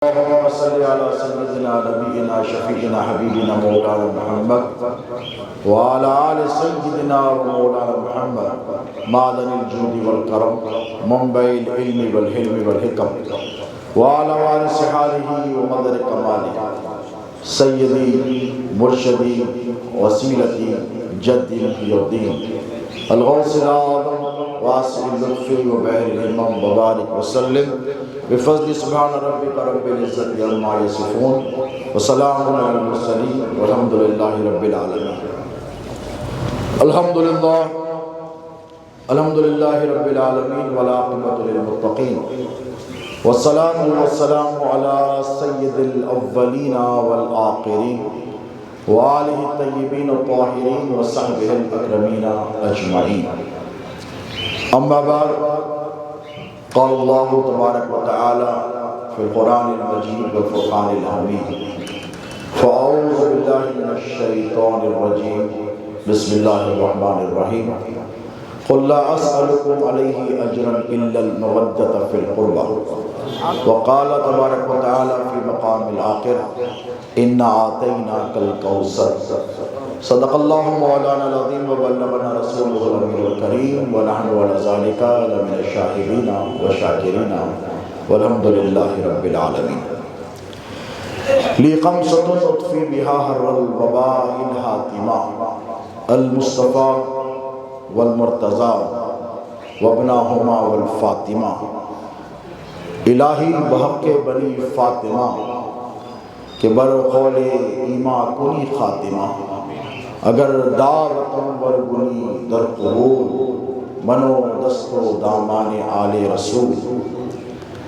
اللهم صل على سيدنا نبينا شفيعنا حبيبنا مولانا محمد وعلى آل سيدنا ومولانا محمد معدن الجود والكرم منبع العلم والحلم والحكم وعلى وارث حاله ومدر كماله سيدي مرشدي وسيلتي جدي في الدين الغوث الأعظم واسع اللطف وبحر الهمم وبارك وسلم بفضل سبحان ربك رب العزة عما يصفون وسلام على المرسلين والحمد لله رب العالمين. الحمد لله رب العالمين والعاقبة للمتقين والصلاة والسلام على سيد الأولين والآخرين وآله الطيبين الطاهرين وصحبه الأكرمين أجمعين. أما بعد، قال الله تبارك وتعالى في القرآن المجيد والفرقان الحميد: فأعوذ بالله من الشيطان الرجيم بسم الله الرحمن الرحيم قل لا أسألكم عليه أجرا إلا المودة في القربى. وقال تبارك وتعالى في مقام الآخر: إنا أعطيناك الكوثر. صدق الله مولانا العظيم وبلغنا رسوله الأمين الكريم ونحن على ذلك لمن الشاهدين والشاكرين والحمد لله رب العالمين. لي خمسة أطفي بها حر الوباء الهاتمة: المصطفى والمرتضى وابناهما والفاطمہ. الہی بحق بنی فاطمہ کہ برقول ایما کنی خاتمہ. اگر دعوتم ورگنی در قبول منو دست و دامان آل رسول.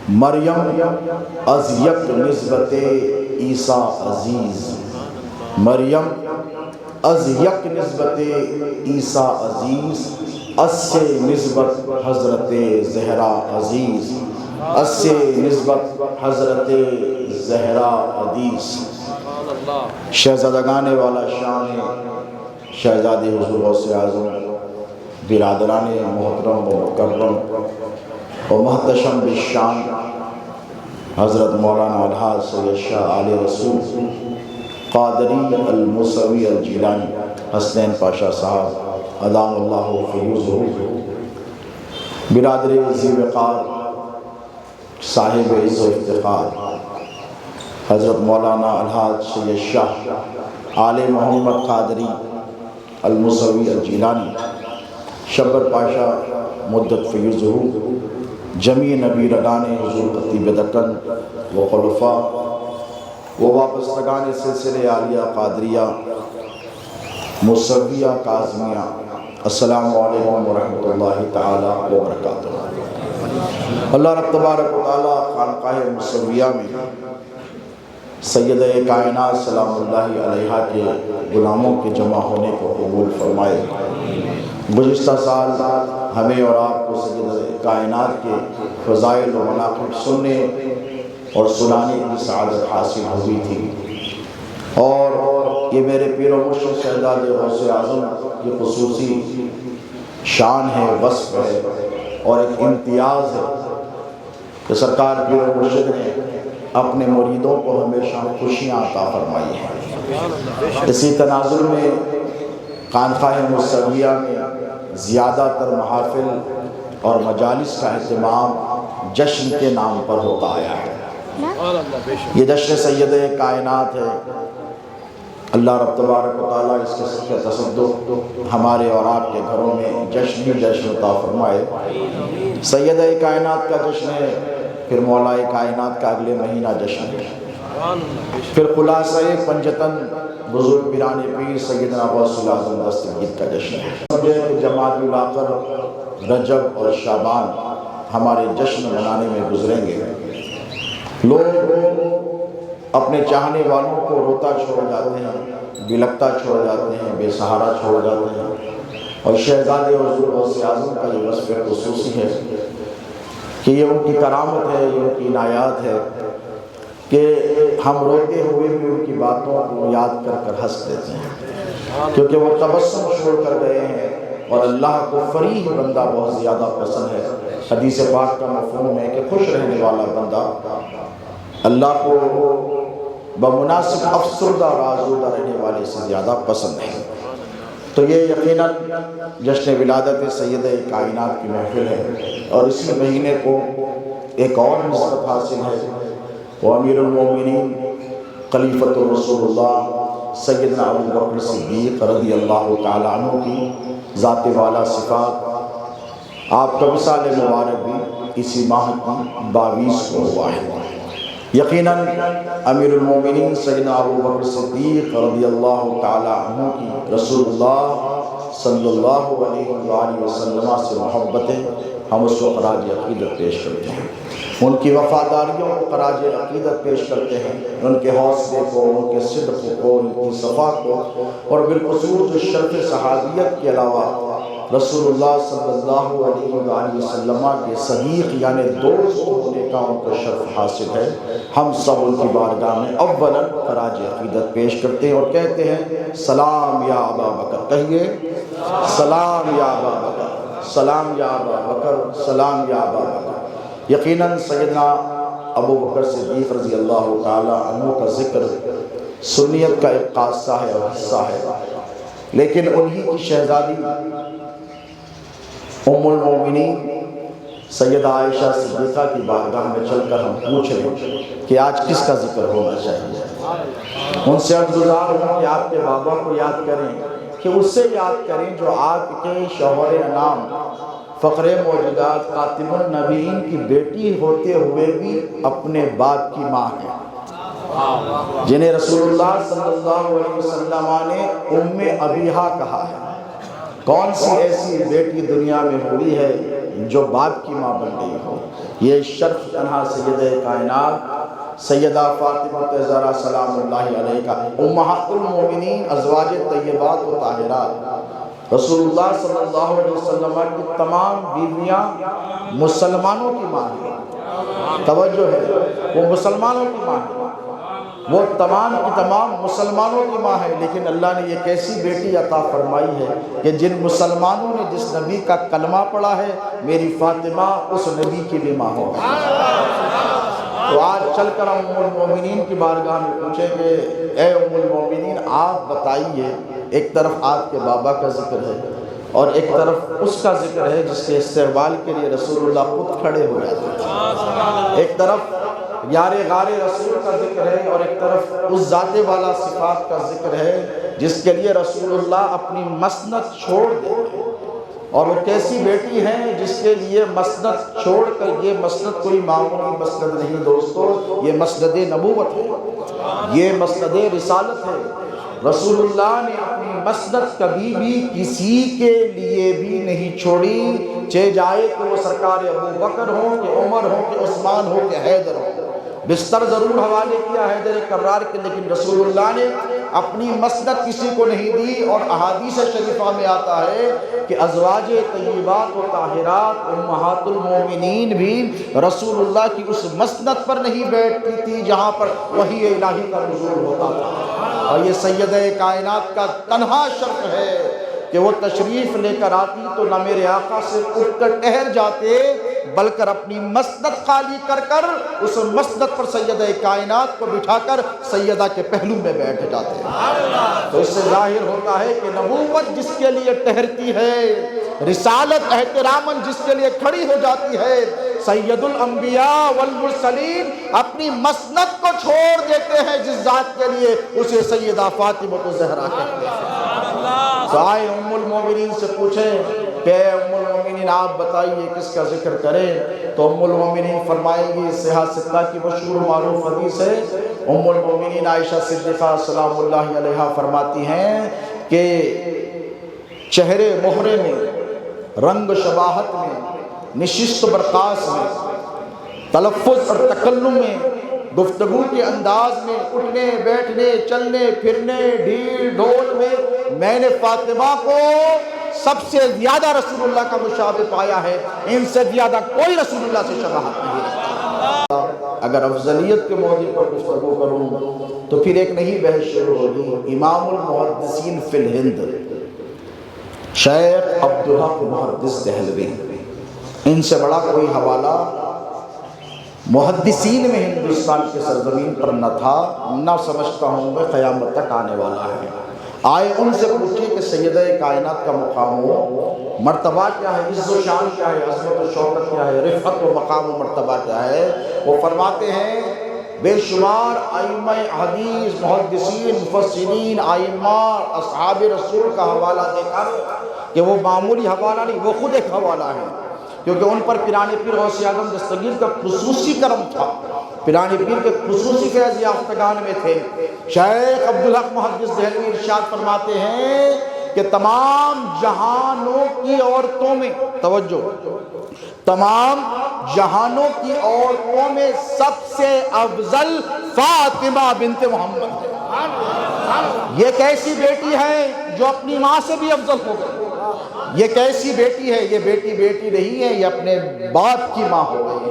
مریم از یک نسبت عیسیٰ عزیز. مریم از یک نسبت عیسیٰ عزیز. اس سے نسبت حضرت زہرا عزیز. اس سے نسبت حضرت زہرا حدیث. شہزادگان والا شان شہزادی حضور غوث اعظم، برادران محترم و مکرم و محتشم بالشان حضرت مولانا الحاج سید شاہ آل رسول قادری الموسوی الجیلانی حسنین پاشا صاحب ادام اللہ فیوزہ، برادر ذی وقار صاحب عز و افتخار حضرت مولانا الحاج سید شاہ آل محمد قادری الموسوی الجیلانی شبر پاشا مدت فیوزہ، جمیع نبی رگان حضور خطیب دکن و خلفاء و وابستگان سلسلے عالیہ قادریہ موسویہ کاظمیہ، السلام علیکم ورحمۃ اللہ تعالی وبرکاتہ. اللہ رب تبارک و تعالی خانقاہ موسویہ میں سیدہ کائنات سلام اللہ علیہا کے غلاموں کے جمع ہونے کو قبول فرمائے. گزشتہ سال ہمیں اور آپ کو سیدہ کائنات کے فضائل و مناقب سننے اور سنانے کی سعادت حاصل ہوئی تھی، اور یہ میرے پیر و مرشد شہزاد غوث اعظم کی خصوصی شان ہے، وصف ہے اور ایک امتیاز ہے کہ سرکار پیر و مرشد نے اپنے مریدوں کو ہمیشہ خوشیاں عطا فرمائی ہیں. اسی تناظر میں خانقاہ موسویہ میں زیادہ تر محافل اور مجالس کا اہتمام جشن کے نام پر ہوتا آیا ہے. یہ جشن سید کائنات ہے. اللہ رب تبارک و تعالیٰ اس کے تصدق ہمارے اور آپ کے گھروں میں جشن ہی جشن عطا فرمائے. سید کائنات کا جشن ہے، پھر مولا کائنات کا اگلے مہینہ جشن ہے، پھر خلاصہ پنجتن بزرگ پیران پیر سیدنا غوث الاعظم دستگیر کا جشن ہے. سمجھے کہ جمادی الاخر، رجب اور شعبان ہمارے جشن منانے میں گزریں گے. لوگ اپنے چاہنے والوں کو روتا چھوڑ جاتے ہیں، بلکتا چھوڑ جاتے ہیں، بے سہارا چھوڑ جاتے ہیں، اور شہزادے حضور غوث اعظم کا یہ وصف خصوصی ہے کہ یہ ان کی کرامت ہے، یہ ان کی عنایات ہے کہ ہم روتے ہوئے بھی ان کی باتوں کو یاد کر کر ہنس دیتے ہیں، کیونکہ وہ تبسم چھوڑ کر گئے ہیں اور اللہ کو فریح بندہ بہت زیادہ پسند ہے. حدیث پاک کا مفہوم ہے کہ خوش رہنے والا بندہ اللہ کو بمناسب افسردہ اور آزودہ رہنے والے سے زیادہ پسند ہے۔ تو یہ یقیناً جشن ولادت سید کائنات کی محفل ہے، اور اسی مہینے کو ایک اور نسبت حاصل ہے، وہ امیر المومنین خلیفۃ رسول اللہ سیدنا ابو بکر صدیق رضی اللہ تعالیٰ عنہ کی ذات والا صفات، آپ کا وصال مبارک بھی اسی ماہ کی 22 کو ہوا ہے۔ یقیناً امیر المومنین سیدنا ابو بکر صدیق رضی اللہ تعالیٰ عنہ کی رسول اللہ صلی اللہ علیہ وآلہ وسلم سے محبتیں ہم اس کو خراج عقیدت پیش کرتے ہیں، ان کی وفاداریوں کو خراج عقیدت پیش کرتے ہیں، ان کے حوصلے کو، ان کے صدق کو، ان کی صفا کو، اور بالخصوص جو شرف صحابیت کے علاوہ رسول اللہ صلی اللہ علیہ وآلہ وسلم کے صدیق یعنی دوست ہونے کا ان کو شرف حاصل ہے۔ ہم سب ان کی بارگاہ میں اولاً خراج عقیدت پیش کرتے ہیں اور کہتے ہیں سلام یا ابا بکر، کہیے سلام یا ابا بکر، سلام یا ابا بکر، سلام یا ابا بکر۔ یقیناً سیدنا ابو بکر صدیق رضی اللہ تعالی عنہ کا ذکر سنیت کا ایک خاصہ ہے اور حصہ ہے، لیکن انہی کی شہزادی ام المومنین سیدہ عائشہ صدیقہ کی بارگاہ میں چل کر ہم پوچھ لیں کہ آج کس کا ذکر ہونا چاہیے۔ ان سے عرضگزار ہوں کہ آپ کے بابا کو یاد کریں، کہ اس سے یاد کریں جو آپ کے شوہر انام فخر موجودات خاتم النبیین کی بیٹی ہوتے ہوئے بھی اپنے باپ کی ماں ہے، جنہیں رسول اللہ صلی اللہ علیہ وسلم نے ام ابیہا کہا ہے۔ کون سی ایسی بیٹی دنیا میں ہوئی ہے جو باپ کی ماں بن گئی ہو؟ یہ شرف تنہا سیدہ کائنات سیدہ فاطمہ زہرا سلام اللہ علیہ کا، امہات المومنین ازواج طیبات و طاہرات، رسول اللہ صلی اللہ علیہ وسلم کی تمام بیویاں مسلمانوں کی ماں ہیں۔ توجہ ہے، وہ مسلمانوں کی ماں ہے، وہ تمام کی تمام مسلمانوں کی ماں ہے، لیکن اللہ نے ایک ایسی بیٹی عطا فرمائی ہے کہ جن مسلمانوں نے جس نبی کا کلمہ پڑھا ہے، میری فاطمہ اس نبی کی بھی ماں ہو۔ تو آج چل کر ام المومنین کی بارگاہ میں پوچھیں گے اے ام المومنین آپ بتائیے، ایک طرف آپ کے بابا کا ذکر ہے اور ایک طرف اس کا ذکر ہے جس کے استقبال کے لیے رسول اللہ خود کھڑے ہو جاتے ہیں، ایک طرف یار غار رسول کا ذکر ہے اور ایک طرف اس ذات والا صفات کا ذکر ہے جس کے لیے رسول اللہ اپنی مسند چھوڑ دیتے ہیں۔ اور وہ کیسی بیٹی ہیں جس کے لیے مسند چھوڑ کر، یہ مسند کوئی معمولی مسند نہیں دوستو، یہ مسند نبوت ہے، یہ مسند رسالت ہے۔ رسول اللہ نے اپنی مسند کبھی بھی کسی کے لیے بھی نہیں چھوڑی، چاہے جائے کہ وہ سرکار ابو بکر ہو کہ عمر ہو کہ عثمان ہو کہ حیدر ہو۔ بستر ضرور حوالے کیا حیدر کرار کے، لیکن رسول اللہ نے اپنی مسند کسی کو نہیں دی۔ اور احادیث شریفہ میں آتا ہے کہ ازواج طیبات و طاہرات امہات المومنین بھی رسول اللہ کی اس مسند پر نہیں بیٹھتی تھی جہاں پر وحی الہی کا نزول ہوتا تھا۔ اور یہ سیدہ کائنات کا تنہا شرف ہے کہ وہ تشریف لے کر آتی تو نہ میرے آقا سے اٹھ کر ٹہر جاتے، بلکہ اپنی مسند خالی کر کر اس مسند پر سیدہ کائنات کو بٹھا کر سیدہ کے پہلو میں بیٹھ جاتے ہیں۔ تو اس سے ظاہر ہوتا ہے کہ نبوت جس کے لیے ٹہرتی ہے، رسالت احتراماً جس کے لیے کھڑی ہو جاتی ہے، سید الانبیاء والمرسلین اپنی مسند کو چھوڑ دیتے ہیں جس ذات کے لیے اسے سیدہ فاطمہ زہرا کہتے ہیں۔ تو آئے ام المومنین سے پوچھیں کہ ام المومنین آپ بتائیے کس کا ذکر کریں، تو ام المومنین فرمائیں گی، صحیح ستہ کی مشہور معروف حدیث ہے، ام المومنین عائشہ صدیقہ سلام اللہ علیہا فرماتی ہیں کہ چہرے مہرے میں، رنگ شباہت میں، نشست برخاست میں، تلفظ اور تکلم میں، گفتگو کے انداز میں، اٹھنے بیٹھنے چلنے پھرنے ڈھیل ڈھول میں نے فاطمہ کو سب سے زیادہ رسول اللہ کا مشابہ پایا ہے، ان سے زیادہ کوئی رسول اللہ سے شباہت نہیں ہے۔ اگر افضلیت کے موضوع پر گفتگو کروں تو پھر ایک نئی بحث شروع ہوگی۔ امام المحدثین فی الہند شیخ عبدالحق محدث دہلوی، ان سے بڑا کوئی حوالہ محدثین میں ہندوستان کی سرزمین پر نہ تھا، نہ سمجھتا ہوں میں قیامت تک آنے والا ہے۔ آئے ان سے پوچھیں کہ سیدہ کائنات کا مقام و مرتبہ کیا ہے، عز و شان کیا ہے، عظمت و شوکت کیا ہے، رفعت و مقام و مرتبہ کیا ہے۔ وہ فرماتے ہیں بے شمار ائمہ حدیث، محدثین، مفسرین، ائمہ اصحاب رسول کا حوالہ دے کر کہ وہ معمولی حوالہ نہیں، وہ خود ایک حوالہ ہے، کیونکہ ان پر پیران پیر غوث اعظم دستگیر کا خصوصی کرم تھا، پیران پیر کے خصوصی فیض یافتگان میں تھے۔ شیخ عبدالحق محدث دہلوی ارشاد فرماتے ہیں کہ تمام جہانوں کی عورتوں میں، توجہ، تمام جہانوں کی عورتوں میں سب سے افضل فاطمہ بنت محمد ہے۔ یہ کیسی بیٹی ہے جو اپنی ماں سے بھی افضل ہو گئی؟ یہ کیسی بیٹی ہے؟ یہ بیٹی بیٹی نہیں ہے، یہ اپنے باپ کی ماں ہو گئی۔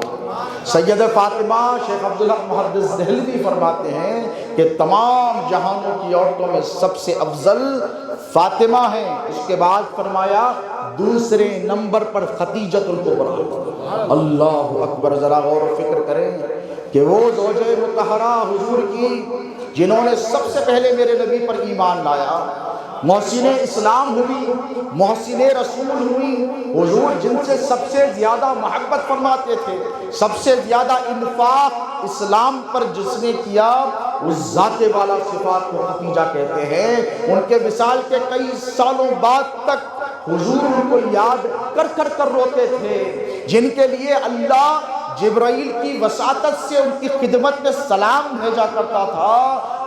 سید فاطمہ شیخ عبدالحق محدث دہلوی فرماتے ہیں کہ تمام جہانوں کی عورتوں میں سب سے افضل فاطمہ ہیں۔ اس کے بعد فرمایا دوسرے نمبر پر خدیجۃ الکبریٰ۔ اللہ اکبر، ذرا غور و فکر کریں کہ وہ زوجہ مطہرہ حضور کی جنہوں نے سب سے پہلے میرے نبی پر ایمان لایا، محسن اسلام ہوئی، محسن رسول ہوئی، حضور جن سے سب سے زیادہ محبت فرماتے تھے، سب سے زیادہ انفاق اسلام پر جس نے کیا اس ذات والا صفات کو خدیجہ کہتے ہیں۔ ان کے وصال کے کئی سالوں بعد تک حضور ان کو یاد کر کر روتے تھے، جن کے لیے اللہ جبرائیل کی وساطت سے ان کی خدمت میں سلام بھیجا کرتا تھا۔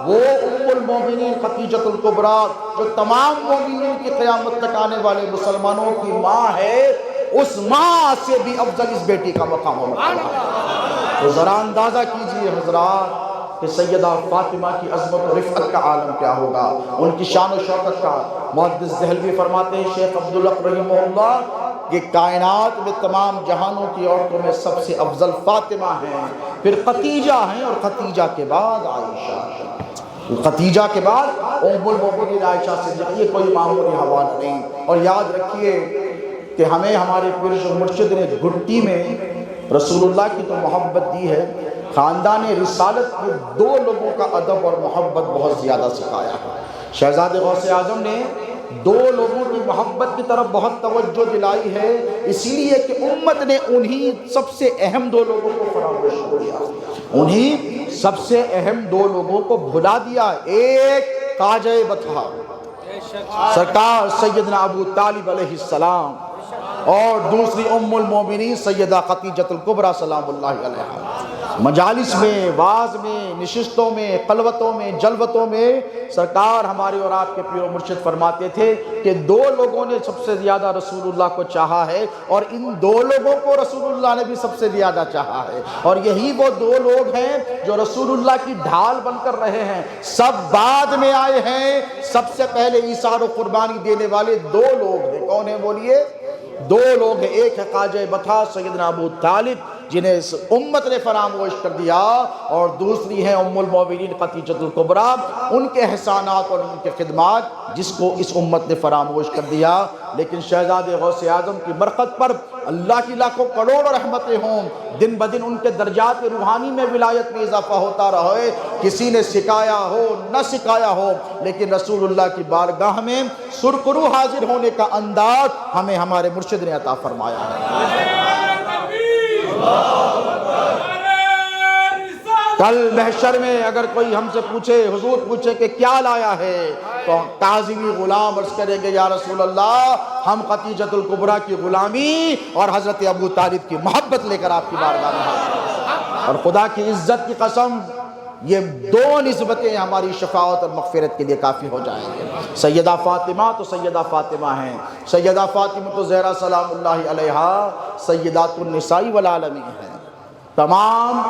وہ ام المومنین خدیجۃ الکبریٰ جو تمام مومنین کی قیامت تک آنے والے مسلمانوں کی ماں ہے، اس ماں سے بھی افضل اس بیٹی کا مقام ہوگا۔ تو ذرا اندازہ کیجئے حضرات کہ سیدہ فاطمہ کی عظمت و رفعت کا عالم کیا ہوگا، ان کی شان و شوکت کا۔ محدث دہلوی فرماتے ہیں شیخ عبدالحق رحمہ اللہ کہ کائنات میں تمام جہانوں کی عورتوں میں سب سے افضل فاطمہ ہیں، پھر خدیجہ ہیں، اور خدیجہ کے بعد عائشہ، خدیجہ کے بعد ام المومنین عائشہ صدیقہ۔ یہ کوئی معمولی حوالہ نہیں۔ اور یاد رکھیے کہ ہمیں ہمارے پیر مرشد نے گھٹی میں رسول اللہ کی تو محبت دی ہے، خاندان رسالت کے دو لوگوں کا ادب اور محبت بہت زیادہ سکھایا ہے۔ شہزادے غوث اعظم نے دو لوگوں کی محبت کی طرف بہت توجہ دلائی ہے، اسی لیے کہ امت نے انہی سب سے اہم دو لوگوں کو فراموش کر دیا، انہی سب سے اہم دو لوگوں کو بھلا دیا۔ ایک خواجہ بطحہ سرکار سیدنا ابو طالب علیہ السلام، اور دوسری ام المومنین سیدہ خدیجۃ الکبریٰ سلام اللہ علیہا۔ مجالس میں، واعظ میں، نشستوں میں، خلوتوں میں، جلوتوں میں سرکار ہمارے اور آپ کے پیر و مرشد فرماتے تھے کہ دو لوگوں نے سب سے زیادہ رسول اللہ کو چاہا ہے، اور ان دو لوگوں کو رسول اللہ نے بھی سب سے زیادہ چاہا ہے، اور یہی وہ دو لوگ ہیں جو رسول اللہ کی ڈھال بن کر رہے ہیں۔ سب بعد میں آئے ہیں، سب سے پہلے ایثار و قربانی دینے والے دو لوگ ہیں۔ کون ہیں بولیے؟ دو لوگ ہیں، ایک ہے خواجہ بطحہ سیدنا ابو طالب جنہیں اس امت نے فراموش کر دیا، اور دوسری ہیں ام المومنین خدیجۃ الکبریٰ، ان کے احسانات اور ان کے خدمات جس کو اس امت نے فراموش کر دیا۔ لیکن شہزادے غوث اعظم کی برکت پر اللہ کی لاکھوں کروڑ رحمتیں ہوں، دن بدن ان کے درجات روحانی میں ولایت میں اضافہ ہوتا رہے۔ کسی نے سکھایا ہو نہ سکھایا ہو، لیکن رسول اللہ کی بارگاہ میں سرخرو حاضر ہونے کا انداز ہمیں ہمارے مرشد نے عطا فرمایا ہے۔ کل محشر میں اگر کوئی ہم سے پوچھے، حضور پوچھے کہ کیا لایا ہے، تو کاظمی غلام عرض کریں گے یا رسول اللہ ہم خدیجۃ الکبریٰ کی غلامی اور حضرت ابو طالب کی محبت لے کر آپ کی بارگاہ میں حاضر ہیں۔ اور خدا کی عزت کی قسم یہ دو نسبتیں ہماری شفاعت اور مغفرت کے لیے کافی ہو جائیں گے۔ سیدہ فاطمہ تو سیدہ فاطمہ ہیں، سیدہ فاطمہ تو زہرا سلام اللہ علیہا سیدات النساء والعالمین ہیں۔ تمام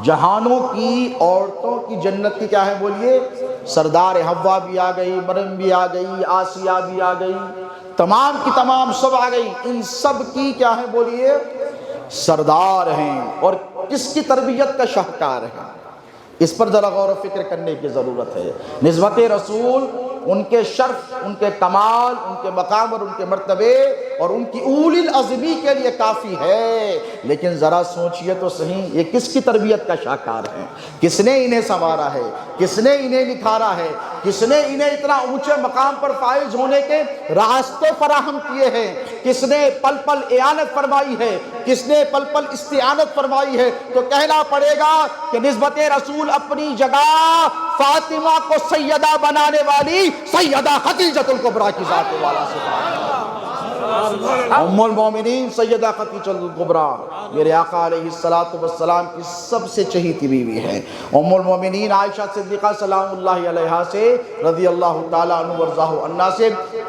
جہانوں کی عورتوں کی جنت کی کیا ہے بولیے؟ سردار حوا بھی آ گئی، مریم بھی آ گئی، آسیہ بھی آ گئی، تمام کی تمام سب آ گئی، ان سب کی کیا ہے بولیے؟ سردار ہیں، اور کس کی تربیت کا شاہکار ہے، اس پر ذرا غور و فکر کرنے کی ضرورت ہے۔ نسبت رسول، ان کے شرف، ان کے کمال، ان کے مقام اور ان کے مرتبے اور ان کی اولی العزمی کے لیے کافی ہے۔ لیکن ذرا سوچئے تو صحیح، یہ کس کی تربیت کا شاہکار ہے؟ کس نے انہیں سنوارا ہے؟ کس نے انہیں نکھارا ہے؟ کس نے انہیں اتنا اونچے مقام پر فائز ہونے کے راستے فراہم کیے ہیں؟ کس نے پل پل اعانت فرمائی ہے؟ کس نے پل پل استعانت فرمائی ہے؟ تو کہنا پڑے گا کہ نسبت رسول اپنی جگہ فاطمہ کو سیدہ بنانے والی سیدہ خدیجۃ الکبریٰ کی ذات والا سے ام المومنین سیدہ خدیجہ الکبریٰ میرے آقا علیہ السلام کی سب سے چہیتی بیوی ہے۔ ام المومنین عائشہ صدیقہ سلام اللہ علیہا سے رضی اللہ تعالیٰ عنہ ورضاہ عنہ سے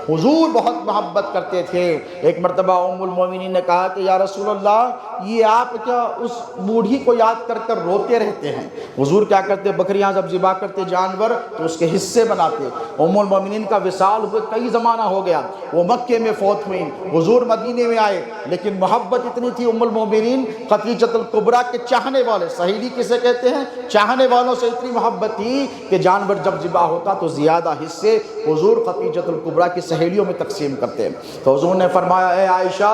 حضور بہت محبت کرتے تھے۔ ایک مرتبہ ام المومنین نے کہا کہ یا رسول اللہ، یہ آپ کیا اس بوڑھی کو یاد کر کر روتے رہتے ہیں؟ حضور کیا کرتے؟ بکریاں جب ذبح کرتے جانور تو اس کے حصے بناتے۔ ام المومنین کا وصال ہوئے کئی زمانہ ہو گیا، وہ مکے میں فوت ہوئیں، حضور مدینے میں آئے، لیکن محبت اتنی تھی ام المومنین خدیجۃ الکبریٰ کے چاہنے والے، سہیلی کسے کہتے ہیں؟ چاہنے والوں سے اتنی محبت تھی کہ جانور جب ذبح ہوتا تو زیادہ حصے حضور خدیجۃ الکبریٰ کی سہیلیوں میں تقسیم کرتے۔ تو حضور نے فرمایا اے عائشہ،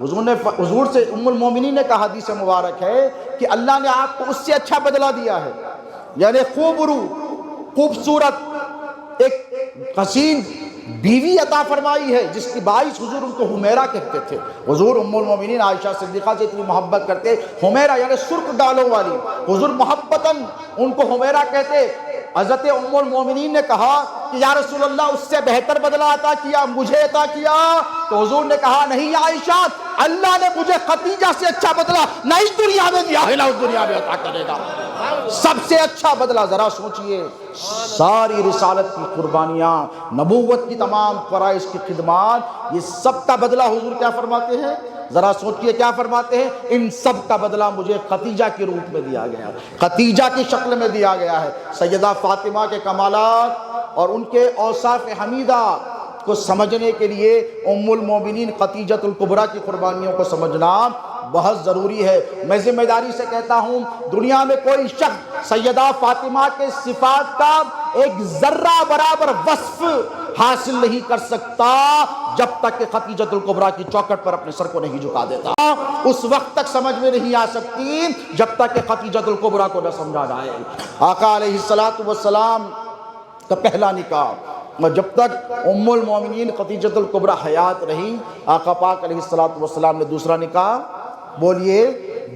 حضور سے ام المومنین نے کہا، حدیث مبارک ہے کہ اللہ نے آپ کو اس سے اچھا بدلہ دیا ہے، یعنی خوبصورت ایک حسین بیوی عطا فرمائی ہے، جس کی باعث حضور ان کو حمیرہ کہتے تھے۔ حضور ام المومنین عائشہ صدیقہ سے اتنی محبت کرتے، حمیرہ یعنی سرخ گالوں والی، حضور محبتاً ان کو حمیرہ کہتے۔ حضرت ام المومنین نے کہا کہ یا رسول اللہ، اس سے بہتر بدلہ عطا کیا، مجھے عطا کیا؟ تو حضور نے کہا نہیں عائشہ، اللہ نے مجھے خدیجہ سے اچھا بدلہ نہ اس دنیا میں دیا ہے نہ اس دنیا میں عطا کرے گا۔ سب سے اچھا بدلہ، ذرا سوچئے، ساری رسالت کی قربانیاں، نبوت کی تمام فرائض کی خدمات، یہ سب کا بدلہ حضور کیا فرماتے ہیں؟ ذرا سوچئے کیا فرماتے ہیں؟ ان سب کا بدلہ مجھے خدیجہ کے روپ میں دیا گیا، خدیجہ کی شکل میں دیا گیا ہے۔ سیدہ فاطمہ کے کمالات اور ان کے اوصاف حمیدہ کو سمجھنے کے لیے ام المومنین خدیجۃ الکبریٰ کی قربانیوں کو سمجھنا بہت ضروری ہے۔ میں ذمہ داری سے کہتا ہوں، دنیا میں کوئی شخص سیدہ فاطمہ کے صفات کا ایک ذرہ برابر وصف حاصل نہیں کر سکتا جب تک کہ خدیجۃ الکبریٰ کی چوکھٹ پر اپنے سر کو نہیں جھکا دیتا۔ اس وقت تک سمجھ میں نہیں آ سکتی جب تک کہ خدیجۃ الکبریٰ کو نہ سمجھا جائے۔ آقا علیہ السلام کا پہلا نکاح، جب تک ام المومنین خدیجۃ الکبریٰ حیات رہی، آقا پاک علیہ السلام نے دوسرا نکاح، بولیے،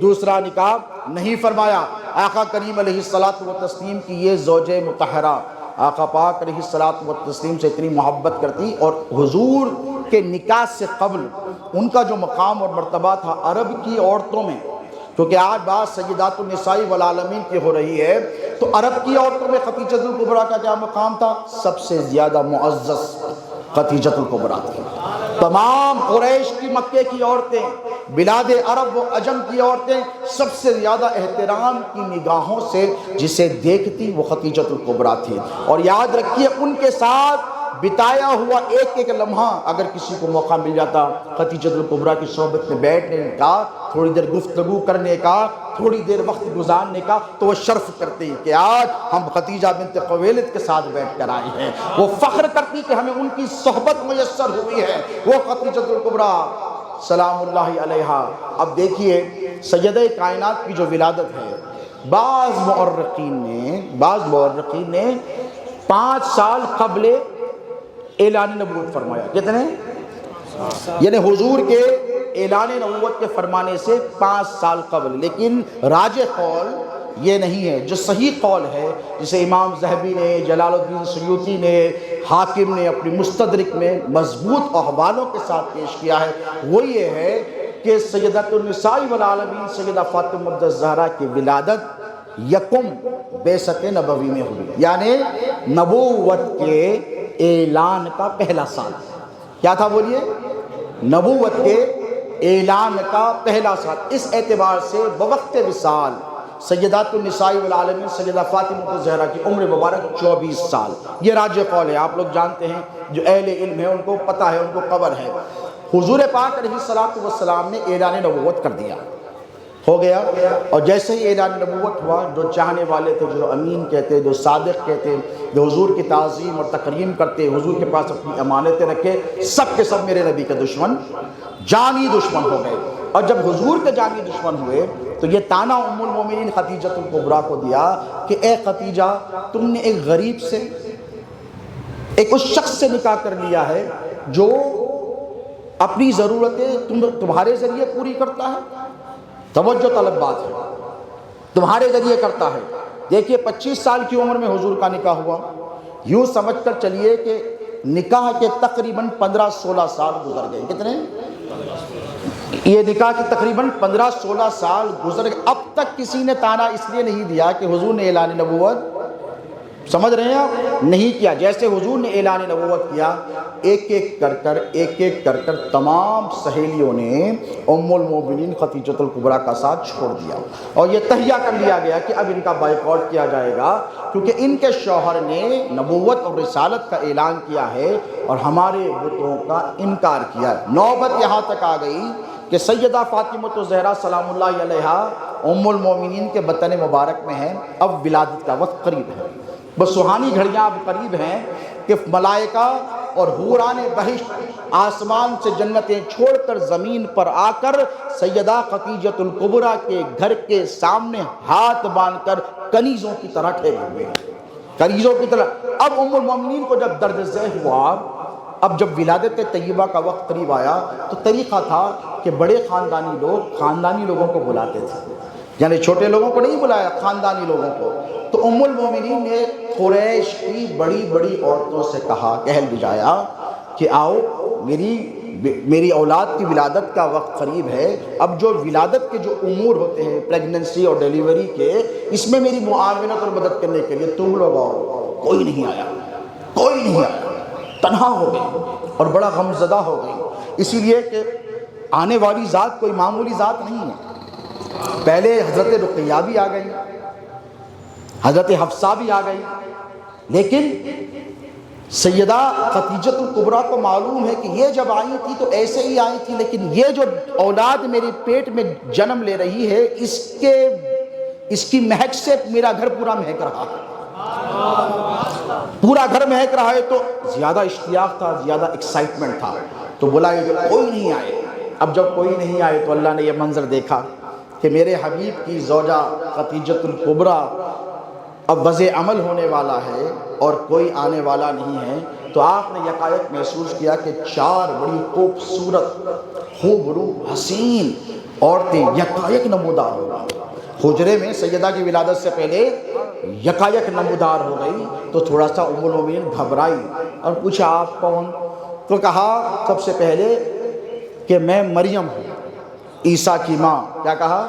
دوسرا نکاح نہیں فرمایا۔ آقا کریم علیہ السلام کی یہ زوجہ مطہرہ آقا پاک علیہ السلام سے اتنی محبت کرتی، اور حضور کے نکاح سے قبل ان کا جو مقام اور مرتبہ تھا عرب کی عورتوں میں، کیونکہ آج بات سیدات النساء والعالمین کی ہو رہی ہے، تو عرب کی عورتوں میں خدیجۃ الکبریٰ کا کیا مقام تھا؟ سب سے زیادہ معزز خدیجۃ الکبریٰ تھی۔ تمام قریش کی، مکے کی عورتیں، بلاد عرب و عجم کی عورتیں سب سے زیادہ احترام کی نگاہوں سے جسے دیکھتی وہ خدیجۃ الکبریٰ تھی۔ اور یاد رکھیے، ان کے ساتھ بتایا ہوا ایک ایک لمحہ اگر کسی کو موقع مل جاتا خدیجۃ الکبریٰ کی صحبت میں بیٹھنے کا، تھوڑی دیر گفتگو کرنے کا، تھوڑی دیر وقت گزارنے کا، تو وہ شرف کرتی کہ آج ہم خدیجہ بنت خویلد کے ساتھ بیٹھ کر آئے ہیں۔ وہ فخر کرتی کہ ہمیں ان کی صحبت میسر ہوئی ہے، وہ خدیجۃ الکبریٰ سلام اللہ علیہا۔ اب دیکھیے سیدہ کائنات کی جو ولادت ہے، بعض مورخین نے 5 سال قبل اعلان نبوت فرمایا۔ کتنے؟ یعنی حضور کے اعلان نبوت کے فرمانے سے 5 سال قبل، لیکن راجح قول یہ نہیں ہے۔ جو صحیح قول ہے، جسے امام ذہبی نے، جلال الدین سیوطی نے، حاکم نے اپنی مستدرک میں مضبوط حوالوں کے ساتھ پیش کیا ہے، وہ یہ ہے کہ سیدۃ النساء والعالمین سیدہ فاطمہ الزہرا کی ولادت یکم بعثت نبوی میں ہوئی، یعنی نبوت کے اعلان کا پہلا سال۔ کیا تھا بولیے؟ نبوت کے اعلان کا پہلا سال۔ اس اعتبار سے بوقت وصال سیدات النساء والعالمین سیدہ فاطمہ الزہرا کی عمر مبارک 24 سال، یہ راجح قول ہے۔ آپ لوگ جانتے ہیں، جو اہل علم ہے ان کو پتہ ہے، ان کو خبر ہے۔ حضور پاک علیہ السلام نے اعلان نبوت کر دیا، ہو گیا۔ اور جیسے ہی اعلان نبوت ہوا، جو چاہنے والے تھے، جو امین کہتے، جو صادق کہتے، جو حضور کی تعظیم اور تکریم کرتے، حضور کے پاس اپنی امانتیں رکھے، سب کے سب میرے نبی کے دشمن، جانی دشمن ہو گئے۔ اور جب حضور کے جانی دشمن ہوئے تو یہ تانا ام المومنین خدیجۃ الکبریٰ کو دیا کہ اے خدیجہ، تم نے ایک غریب سے، ایک اس شخص سے نکاح کر لیا ہے جو اپنی ضرورتیں تمہارے ذریعے پوری کرتا ہے۔ توجہ طلب بات ہے، تمہارے ذریعے کرتا ہے۔ دیکھیے 25 سال کی عمر میں حضور کا نکاح ہوا، یوں سمجھ کر چلیے کہ نکاح کے تقریباً 15-16 سال گزر گئے۔ کتنے؟ یہ نکاح کے تقریباً 15-16 سال گزر گئے۔ اب تک کسی نے تانا اس لیے نہیں دیا کہ حضور نے اعلان نبوت، سمجھ رہے ہیں آپ، نہیں کیا۔ جیسے حضور نے اعلان نبوت کیا، ایک ایک کر کر تمام سہیلیوں نے ام المومنین خدیجۃ الکبریٰ کا ساتھ چھوڑ دیا، اور یہ تہیہ کر لیا گیا کہ اب ان کا بائیکاٹ کیا جائے گا، کیونکہ ان کے شوہر نے نبوت اور رسالت کا اعلان کیا ہے اور ہمارے بتوں کا انکار کیا ہے۔ نوبت یہاں تک آ گئی کہ سیدہ فاطمہ الزہرا سلام اللہ علیہا ام المومنین کے بطن مبارک میں ہیں۔ اب ولادت کا وقت قریب ہے، بس سہانی گھڑیاں اب قریب ہیں کہ ملائکہ اور حوران بہشت آسمان سے جنتیں چھوڑ کر زمین پر آ کر سیدہ خدیجۃ الکبریٰ کے گھر کے سامنے ہاتھ باندھ کر کنیزوں کی طرح ٹھہرے ہوئے ہیں، کنیزوں کی طرح۔ اب ام المومنین کو جب درد ذہ ہوا، اب جب ولادت طیبہ کا وقت قریب آیا تو طریقہ تھا کہ بڑے خاندانی لوگ خاندانی لوگوں کو بلاتے تھے، یعنی چھوٹے لوگوں کو نہیں بلایا، خاندانی لوگوں کو۔ تو ام المومنین نے قریش کی بڑی بڑی عورتوں سے کہا، کہل بجایا کہ آؤ، میری اولاد کی ولادت کا وقت قریب ہے، اب جو ولادت کے جو امور ہوتے ہیں پریگننسی اور ڈیلیوری کے، اس میں میری معاونت اور مدد کرنے کے لیے تم لوگ آؤ۔ کوئی نہیں آیا، کوئی نہیں آیا، تنہا ہو گئی اور بڑا غمزدہ ہو گئی، اسی لیے کہ آنے والی ذات کوئی معمولی ذات نہیں ہے۔ پہلے حضرت رقیہ بھی آ گئی، حضرت حفصہ بھی آ گئی، لیکن سیدہ خدیجۃ الکبریٰ کو معلوم ہے کہ یہ جب آئی تھی تو ایسے ہی آئی تھی، لیکن یہ جو اولاد میرے پیٹ میں جنم لے رہی ہے، اس کی مہک سے میرا گھر پورا مہک رہا ہے، پورا گھر مہک رہا ہے۔ تو زیادہ اشتیاق تھا، زیادہ ایکسائٹمنٹ تھا، تو بولا یہ کوئی نہیں آئے۔ اب جب کوئی نہیں آئے تو اللہ نے یہ منظر دیکھا کہ میرے حبیب کی زوجہ خدیجۃ الکبریٰ اب وضع عمل ہونے والا ہے اور کوئی آنے والا نہیں ہے، تو آپ نے یکایک محسوس کیا کہ 4 بڑی خوبصورت خوبرو حسین عورتیں یکایک نمودار ہو گئی حجرے میں۔ سیدہ کی ولادت سے پہلے یکایک نمودار ہو گئی، تو تھوڑا سا ام المومنین گھبرائی اور پوچھا آپ کون؟ تو کہا سب سے پہلے کہ میں مریم ہوں، عیسیٰ کی ماں۔ کیا کہا؟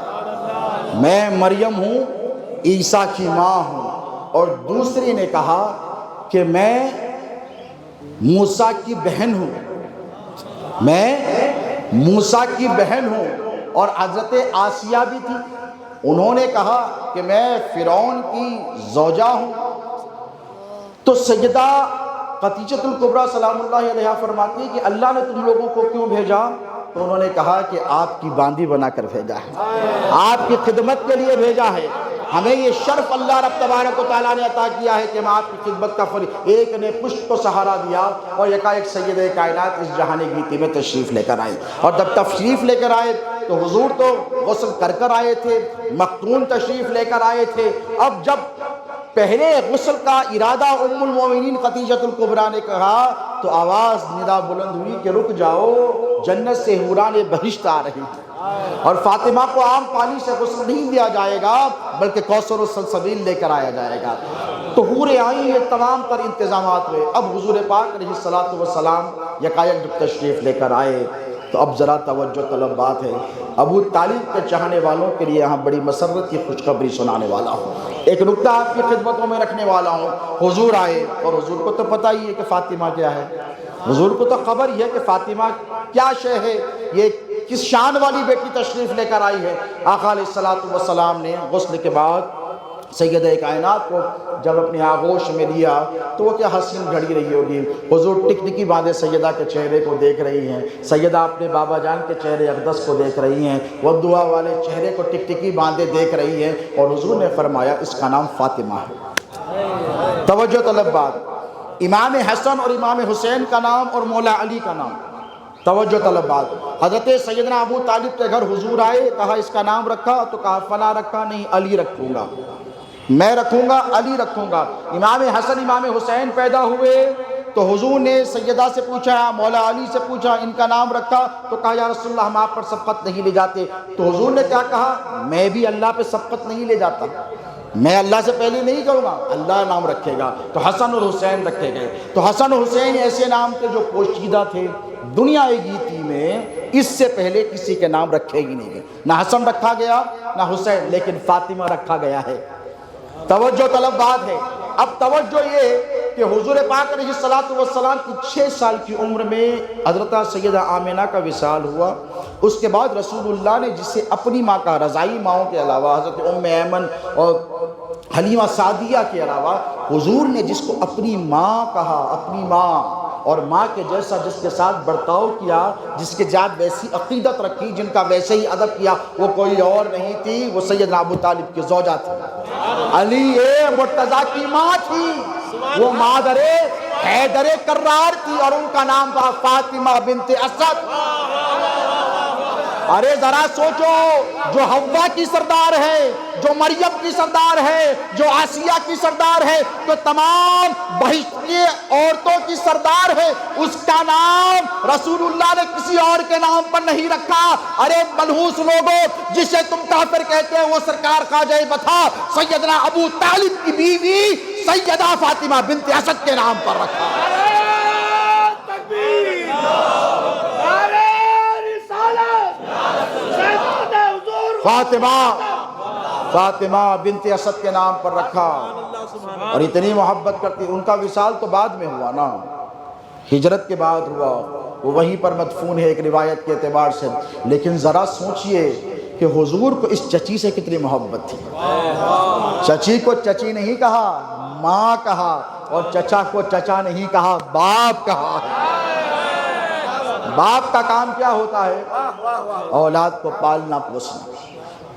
میں مریم ہوں، عیسیٰ کی ماں ہوں۔ اور دوسری نے کہا کہ میں موسیٰ کی بہن ہوں، میں موسیٰ کی بہن ہوں۔ اور حضرت آسیہ بھی تھی، انہوں نے کہا کہ میں فرعون کی زوجہ ہوں۔ تو سیدہ خدیجۃ الکبریٰ سلام اللہ علیہا فرماتی ہے کہ اللہ نے تم لوگوں کو کیوں بھیجا؟ تو انہوں نے کہا کہ آپ کی باندی بنا کر بھیجا ہے، آپ کی خدمت کے لیے بھیجا ہے۔ ہمیں یہ شرف اللہ رب تبارک و تعالیٰ نے عطا کیا ہے کہ ہم آپ کی خدمت کا ایک نے پشت کو سہارا دیا، اور یکایک سیدہ کائنات اس جہانی گیتی میں تشریف لے کر آئے۔ اور جب تشریف لے کر آئے تو حضور تو غسل کر کر آئے تھے، مختون تشریف لے کر آئے تھے۔ اب جب پہلے غسل کا ارادہ ام المومنین خدیجۃ الکبریٰ نے کہا تو آواز ندا بلند ہوئی کہ رک جاؤ، جنت سے حوران بہشت آ رہی ہیں، اور فاطمہ کو عام پانی سے غسل نہیں دیا جائے گا بلکہ کوثر و سلسبیل لے کر آیا جائے گا۔ تو حوریں آئیں، یہ تمام تر انتظامات ہوئے۔ اب حضور پاک علیہ الصلوۃ والسلام یکایک جب تشریف لے کر آئے تو اب ذرا توجہ طلب بات ہے، ابو طالب کے چاہنے والوں کے لیے یہاں بڑی مسرت کی خوشخبری سنانے والا ہوں، ایک نکتہ آپ کی خدمتوں میں رکھنے والا ہوں۔ حضور آئے اور حضور کو تو پتہ ہی ہے کہ فاطمہ کیا ہے، حضور کو تو خبر ہی ہے کہ فاطمہ کیا شے ہے، یہ کس شان والی بیٹی تشریف لے کر آئی ہے۔ آقا علیہ الصلوۃ والسلام نے غسل کے بعد سید کائنات کو جب اپنی آغوش میں لیا تو وہ کیا حسین گھڑی رہی ہوگی. حضور ٹکٹکی باندھے سیدہ کے چہرے کو دیکھ رہی ہیں. سیدہ اپنے بابا جان کے چہرے اقدس کو دیکھ رہی ہیں. وہ دعا والے چہرے کو ٹکٹکی باندھے دیکھ رہی ہیں. اور حضور نے فرمایا اس کا نام فاطمہ ہے. توجہ طلب بات, امام حسن اور امام حسین کا نام اور مولا علی کا نام. توجہ طلب بات, حضرت سیدنا ابو طالب کے گھر حضور آئے, کہا اس کا نام رکھا تو کہا فلاں رکھا نہیں, علی رکھوں گا, میں رکھوں گا, علی رکھوں گا. امام حسن امام حسین پیدا ہوئے تو حضور نے سیدہ سے پوچھا, مولا علی سے پوچھا ان کا نام رکھا تو کہا یا رسول اللہ ہم آپ پر سبقت نہیں لے جاتے. تو حضور نے کیا کہا, میں بھی اللہ پہ سبقت نہیں لے جاتا, میں اللہ سے پہلے نہیں کروں گا, اللہ نام رکھے گا. تو حسن اور حسین رکھے گئے. تو حسن اور حسین ایسے نام تھے جو پوشیدہ تھے. دنیا گیتی میں اس سے پہلے کسی کے نام رکھے ہی نہیں گئے, نہ حسن رکھا گیا نہ حسین, لیکن فاطمہ رکھا گیا ہے. توجہ طلب بات ہے. اب توجہ یہ کہ حضور پاک علیہ الصلوۃ والسلام کی 6 سال کی عمر میں حضرت سیدہ آمنہ کا وصال ہوا. اس کے بعد رسول اللہ نے جسے اپنی ماں کا, رضائی ماؤں کے علاوہ حضرت ام ایمن اور حلیمہ سعدیہ کے علاوہ حضور نے جس کو اپنی ماں کہا, اپنی ماں, اور ماں کے جیسا جس کے ساتھ برتاؤ کیا, جس کے ساتھ ویسی عقیدت رکھی, جن کا ویسے ہی ادب کیا, وہ کوئی اور نہیں تھی, وہ سیدنا ابو طالب کی زوجہ تھی. علی مرتضیٰ کی ماں تھی. وہ مادر حیدر کرار تھی اور ان کا نام تھا فاطمہ بنت اسد. ارے ذرا سوچو, جو حوا کی سردار ہے, جو مریم کی سردار ہے, جو آسیہ کی سردار ہے, تو تمام بہشت کی عورتوں کی سردار ہے, اس کا نام رسول اللہ نے کسی اور کے نام پر نہیں رکھا. ارے منحوس لوگوں, جسے تم کافر کہتے ہیں, وہ سرکار خواجہ بتا سیدنا ابو طالب کی بیوی سیدہ فاطمہ بنت اسد کے نام پر رکھا. فاطمہ بنت اسد کے نام پر رکھا. اور اتنی محبت کرتی. ان کا وصال تو بعد میں ہوا نا, ہجرت کے بعد ہوا, وہ وہیں پر مدفون ہے ایک روایت کے اعتبار سے. لیکن ذرا سوچئے کہ حضور کو اس چچی سے کتنی محبت تھی. چچی کو چچی نہیں کہا, ماں کہا, اور چچا کو چچا نہیں کہا, باپ کہا. باپ کا کام کیا ہوتا ہے؟ اولاد کو پالنا پوسنا.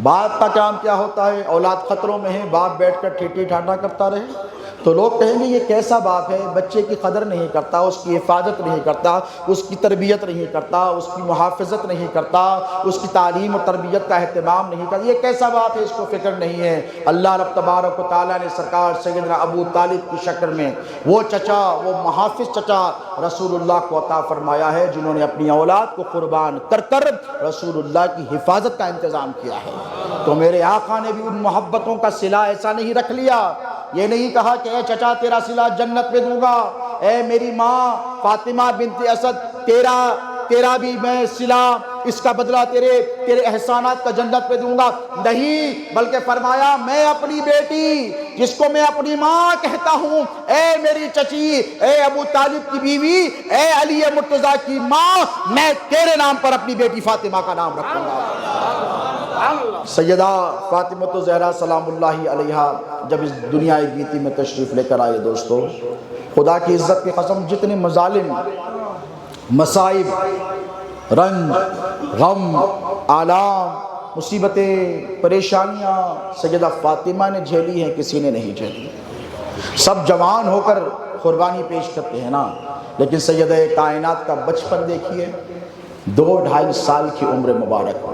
باپ کا کام کیا ہوتا ہے؟ اولاد خطروں میں ہے, باپ بیٹھ کر ٹھیٹھی ٹھاٹا کرتا رہے تو لوگ کہیں گے یہ کیسا باپ ہے, بچے کی قدر نہیں کرتا, اس کی حفاظت نہیں کرتا, اس کی تربیت نہیں کرتا, اس کی محافظت نہیں کرتا, اس کی تعلیم و تربیت کا اہتمام نہیں کرتا, یہ کیسا باپ ہے, اس کو فکر نہیں ہے. اللہ رب تبارک و تعالیٰ نے سرکار سیدنا ابو طالب کی شکل میں وہ چچا, وہ محافظ چچا رسول اللہ کو عطا فرمایا ہے, جنہوں نے اپنی اولاد کو قربان کر کر رسول اللہ کی حفاظت کا انتظام کیا ہے. تو میرے آقا نے بھی ان محبتوں کا صلہ ایسا نہیں رکھ لیا, یہ نہیں کہا کہ اے چچا تیرا صلہ جنت میں دوں گا, اے میری ماں فاطمہ بنت اسد تیرا بھی میں صلہ, اس کا بدلہ تیرے احسانات کا جنت پہ دوں گا. نہیں, بلکہ فرمایا میں اپنی بیٹی, جس کو میں اپنی ماں کہتا ہوں, اے میری چچی, اے ابو طالب کی بیوی, اے علی مرتضیٰ کی ماں, میں تیرے نام پر اپنی بیٹی فاطمہ کا نام رکھوں گا. سیدہ فاطمہ الزہرا سلام اللہ علیہا جب اس دنیا گیتی میں تشریف لے کر آئے, دوستو خدا کی عزت کی قسم, جتنے مظالم, مصائب, رنج, غم, آلام, مصیبتیں, پریشانیاں سیدہ فاطمہ نے جھیلی ہیں, کسی نے نہیں جھیلی. سب جوان ہو کر قربانی پیش کرتے ہیں نا, لیکن سیدہ کائنات کا بچپن دیکھیے, 2-2.5 سال کی عمر مبارک,